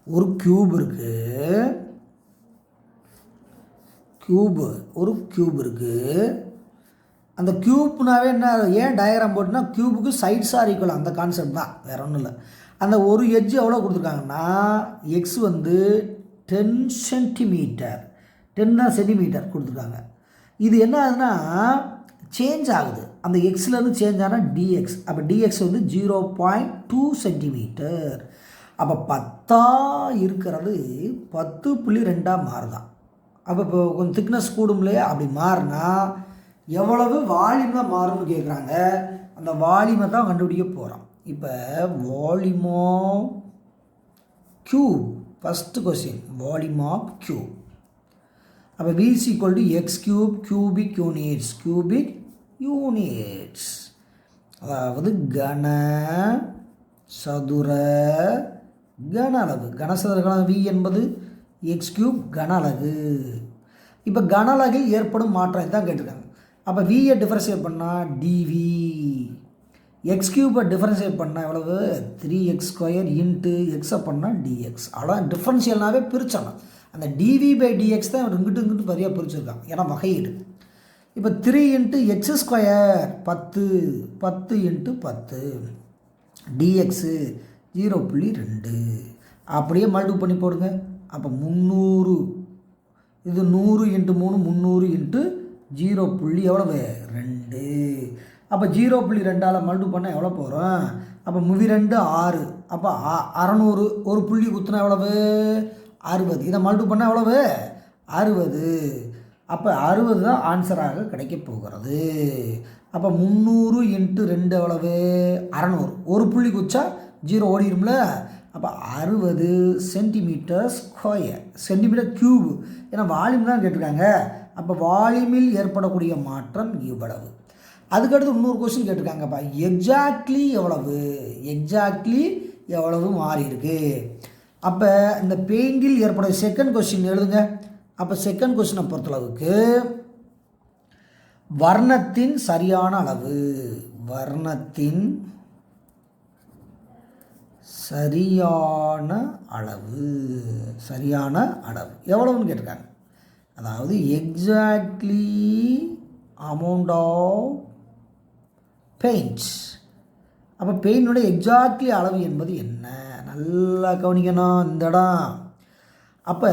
ஒரு க்யூப் இருக்குது, ஒரு க்யூப் இருக்குது. அந்த க்யூப்னாவே என்ன, ஏன் டயக்ராம் போட்டுனா க்யூபுக்கு சைட்ஸ் ஆர் ஈக்குவல், அந்த கான்செப்ட் தான், வேறு ஒன்றும் இல்லை. அந்த ஒரு எட்ஜ் எவ்வளோ கொடுத்துருக்காங்கன்னா எக்ஸ் வந்து 10 சென்டிமீட்டர், 10 சென்டிமீட்டர் கொடுத்துருக்காங்க. இது என்ன ஆகுதுன்னா சேஞ்ச் ஆகுது. அந்த எக்ஸ்லேருந்து சேஞ்ச் ஆனால் டிஎக்ஸ். அப்போ டிஎக்ஸ் வந்து 0.2 சென்டிமீட்டர். அப்போ 10 இருக்கிறது 10.2 மாறுதான். அப்போ இப்போ கொஞ்சம் திக்னஸ் கூடும் இல்லையா, அப்படி மாறினா எவ்வளவு வால்யூமாக மாறும்னு கேட்குறாங்க. அந்த வால்யூமை தான் கண்டுபிடிக்க போகிறோம். இப்போ volume of cube, first question volume of cube. அப்போ v is equal to x cube cubic units, cubic units. அதாவது கன சதுர கன அளவு. கனசதுர கன v என்பது x cube கன அலகு. இப்போ கன அலகில் ஏற்படும் மாற்றம் தான் கேட்டிருக்காங்க. அப்போ v-யை டிஃபரன்ஷியேட் பண்ணால் dv, எக்ஸ் கியூபை டிஃபரன்ஷியேட் பண்ணால் எவ்வளவு 3x² இன்ட்டு எக்ஸை பண்ணால் dx. அவ்வளோ டிஃபரன்ஷியல்னாவே பிரிச்சிடலாம். அந்த dv பை dx தான் இங்கிட்டு பெரிய பிரிச்சிருக்காங்க, ஏன்னா வகையீடு. இப்போ 3 × x² 10 × 10 dx 0.2 அப்படியே மல்டிபிள் பண்ணி போடுங்க. அப்போ 300, இது 100 × 3 300 × 0. எவ்வளவு 2. அப்போ 0.2ஆல் மல்டிபிள் பண்ணால் எவ்வளோ போகிறோம். அப்போ 2 6. அப்போ 600, ஒரு புள்ளி குத்துனா எவ்வளவு 60. இதை மல்டிபிள் பண்ணால் எவ்வளவு 60. அப்போ 60 தான் ஆன்சராக கிடைக்க போகிறது. அப்போ 300 × 2 எவ்வளவு 600. ஒரு புள்ளி குச்சா 0 ஓடிடும்ல. அப்போ 60 சென்டிமீட்டர் ஸ்கொயர், சென்டிமீட்டர் க்யூப். ஏன்னா வால்யூம் தான் கேட்டிருக்காங்க. அப்போ வால்யூமில் ஏற்படக்கூடிய மாற்றம் இவ்வளவு. அதுக்கடுத்து இன்னொரு கொஸ்டின் கேட்டிருக்காங்கப்பா, எக்ஸாக்ட்லி எவ்வளவு மாறி இருக்கு. அப்போ இந்த பெயிண்டில் ஏற்பட செகண்ட் கொஸ்டின் எழுதுங்க. அப்போ செகண்ட் கொஸ்டினை பொறுத்தளவுக்கு வர்ணத்தின் சரியான அளவு, வர்ணத்தின் சரியான அளவு எவ்வளவுன்னு கேட்டிருக்காங்க. அதாவது எக்ஸாக்ட்லி அமௌண்ட் ஆஃப் பெயிண்ட்ஸ். அப்போ பெயிண்டோட எக்ஸாக்ட்லி அளவு என்பது என்ன, நல்லா கவனிக்கணும் இந்த இடம். அப்போ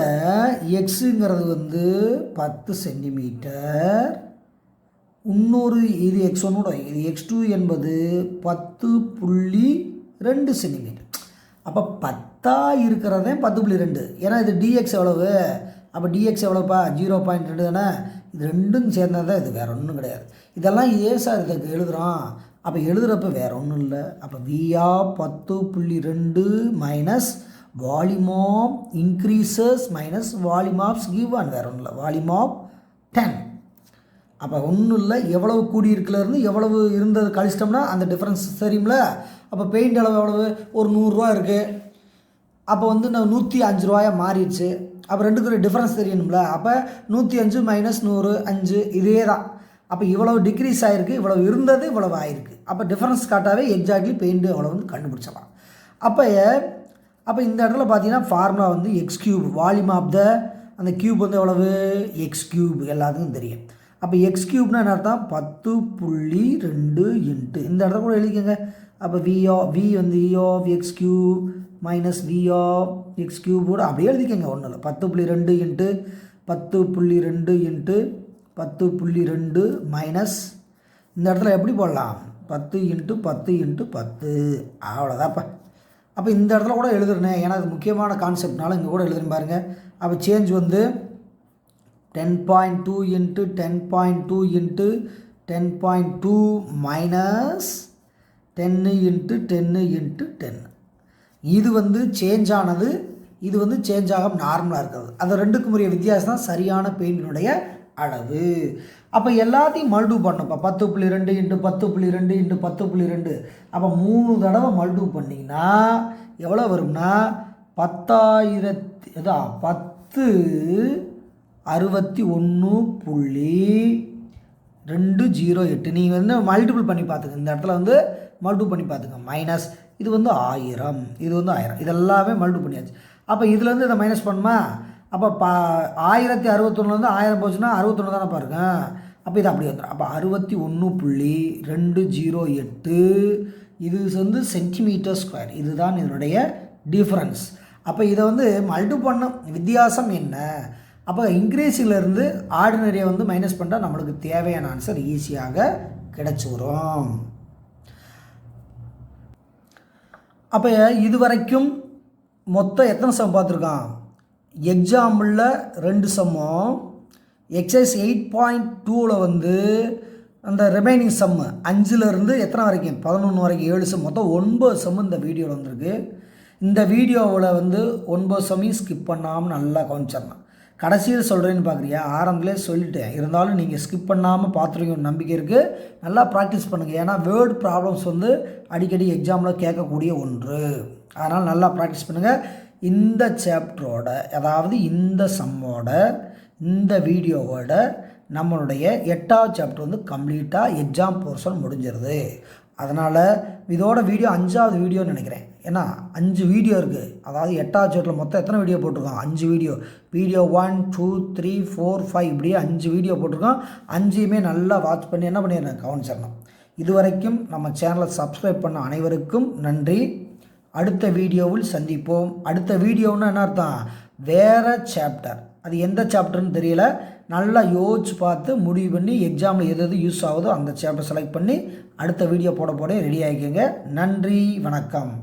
எக்ஸுங்கிறது வந்து 10 சென்டிமீட்டர், இன்னொரு இது x1, இது x2 என்பது 10.2 சென்டிமீட்டர். அப்போ 10 இருக்கிறதே 10.2. ஏன்னா இது dx எவ்வளவு, அப்போ dx எவ்வளோப்பா 0.2 தானே. இது ரெண்டும் சேர்ந்தது தான் இது, வேறு ஒன்றும் கிடையாது. இதெல்லாம் இதே சார் இதுக்கு எழுதுகிறோம். அப்போ எழுதுகிறப்ப வேறு ஒன்றும் இல்லை. அப்போ வியா 10.2 minus volume of increases minus volume of given, வேறு ஒன்றும் இல்லை, வால்யூம் ஆஃப் 10. அப்போ ஒன்றும் இல்லை, எவ்வளவு கூடியிருக்குலேருந்து எவ்வளவு இருந்தது கழிச்சிட்டோம்னா அந்த டிஃப்ரென்ஸ் தெரியும்ல. அப்போ பெயிண்ட் அளவு எவ்வளவு, ஒரு 100 ரூபா இருக்குது. அப்போ வந்து நான் 105 ரூபாயாக மாறிடுச்சு. அப்போ ரெண்டுக்கு டிஃப்ரென்ஸ் தெரியணும்ல. அப்போ 105 மைனஸ் 100 5 இதே தான். அப்போ இவ்வளவு டிக்ரீஸ் ஆகிருக்கு, இவ்வளவு இருந்தது இவ்வளவு ஆயிருக்கு. அப்போ டிஃப்ரென்ஸ் காட்டாவே எக்ஸாக்ட்லி பெயிண்ட் எவ்வளோன்னு கண்டுபிடிச்சலாம். அப்போ இந்த இடத்துல பார்த்தீங்கன்னா ஃபார்முலா வந்து X cube, volume of the அந்த கியூப் வந்து எவ்வளவு எக்ஸ் கியூப் எல்லாத்துக்கும் தெரியும். அப்போ எக்ஸ் கியூப்னா என்ன அர்த்தம் 10.2 இன்ட்டு இந்த இடத்துல கூட எழுதிக்கோங்க. அப்போ வி வந்து E of x cube minus V of x cube கூட அப்படியே எழுதிக்கோங்க. ஒன்றும் இல்லை 10.2 இன்ட்டு 10.2 இன்ட்டு 10.2 மைனஸ் இந்த இடத்துல எப்படி போடலாம் 10 இன்ட்டு 10 இன்ட்டு 10 அவ்வளோதான்ப்பா. அப்போ இந்த இடத்துல கூட எழுதுறேன், ஏன்னா அது முக்கியமான கான்செப்ட்னால இங்கே கூட எழுதுறேன் பாருங்கள். அப்போ சேஞ்ச் வந்து 10.2 into 10.2 into 10.2 minus 10 into 10 into 10. இது வந்து சேஞ்ச் ஆனது, இது வந்து சேஞ்ச் ஆகாமல் நார்மலாக இருக்கிறது. அது ரெண்டுக்கும் உரிய வித்தியாசம் தான் சரியான பெயிண்டினுடைய அளவு. அப்போ எல்லாத்தையும் மல்டிபிள் பண்ணப்போ 10.2 இன்ட்டு 10.2 இன்ட்டு 10.2 அப்போ 3 தடவை மல்டிபிள் பண்ணிங்கன்னா எவ்வளோ வரும்னா 10,61.208. நீங்கள் வந்து மல்டிபிள் பண்ணி பார்த்துங்க. இந்த இடத்துல வந்து மல்டிபிள் பண்ணி பார்த்துங்க. மைனஸ் இது வந்து 1000, இது வந்து 1000, இதெல்லாமே மல்டிபிள் பண்ணியாச்சு. அப்போ இதுலேருந்து இதை மைனஸ் பண்ணுமா, அப்போ 1061 1000 போச்சுன்னா 61 தானே பாருங்க. அப்போ இது அப்படி வந்துடும். அப்போ 61.208 இது வந்து சென்டிமீட்டர் ஸ்கொயர். இதுதான் இதனுடைய டிஃப்ரென்ஸ். அப்போ இதை வந்து மல்டிபிள் பண்ண வித்தியாசம் என்ன, அப்போ இன்க்ரீஸிலிருந்து ஆர்டினரியை வந்து மைனஸ் பண்ணால் நம்மளுக்கு தேவையான ஆன்சர் ஈஸியாக கிடச்சி வரும். அப்போ இது வரைக்கும் மொத்தம் எத்தனை சம் பார்த்துருக்கான், எக்ஸாம்பிளில் 2 சம்மும், எக்ஸசைஸ் 8.2 வந்து அந்த ரிமைனிங் சம்மு 5லேருந்து எத்தனை வரைக்கும் 11 வரைக்கும் 7 சம், மொத்தம் 9 சம்மு இந்த வீடியோவில் வந்திருக்கு. இந்த வீடியோவில் வந்து 9 சம்மையும் ஸ்கிப் பண்ணாமல் நல்லா கவனிச்சிடலாம். கடைசியில் சொல்கிறேன்னு பார்க்குறியா, ஆரம்பத்திலே சொல்லிட்டேன், இருந்தாலும் நீங்கள் ஸ்கிப் பண்ணாமல் பார்த்துருவீங்க நம்பிக்கை இருக்குது. நல்லா ப்ராக்டிஸ் பண்ணுங்கள், ஏன்னா வேர்டு ப்ராப்ளம்ஸ் வந்து அடிக்கடி எக்ஸாமில் கேட்கக்கூடிய ஒன்று. அதனால் நல்லா ப்ராக்டிஸ் பண்ணுங்கள். இந்த சாப்டரோட, அதாவது இந்த சம்மோட, இந்த வீடியோவோட நம்மளுடைய 8வது சாப்டர் வந்து கம்ப்ளீட்டாக எக்ஸாம் போர்ஷன் முடிஞ்சிருது. அதனால் இதோட வீடியோ 5வது வீடியோன்னு நினைக்கிறேன். ஏன்னா 5 வீடியோ இருக்குது. அதாவது 8வது சாப்டரில் மொத்தம் எத்தனை வீடியோ போட்டிருக்கோம், 5 வீடியோ. வீடியோ 1 2 3 4 5 இப்படியே 5 வீடியோ போட்டிருக்கோம். 5யுமே நல்லா வாட்ச் பண்ணி என்ன பண்ணிடுறேன் கவனிச்சிடணும். இதுவரைக்கும் நம்ம சேனலை சப்ஸ்கிரைப் பண்ண அனைவருக்கும் நன்றி. அடுத்த வீடியோவில் சந்திப்போம். அடுத்த வீடியோன்னு என்ன அர்த்தம், வேறு சாப்டர், அது எந்த சாப்டர்னு தெரியல. நல்லா யோசிச்சு பார்த்து முடிவு பண்ணி எக்ஸாமில் எது யூஸ் ஆகுதோ அந்த சாப்டர் செலக்ட் பண்ணி அடுத்த வீடியோ போட ரெடி ஆகிக்கோங்க. நன்றி, வணக்கம்.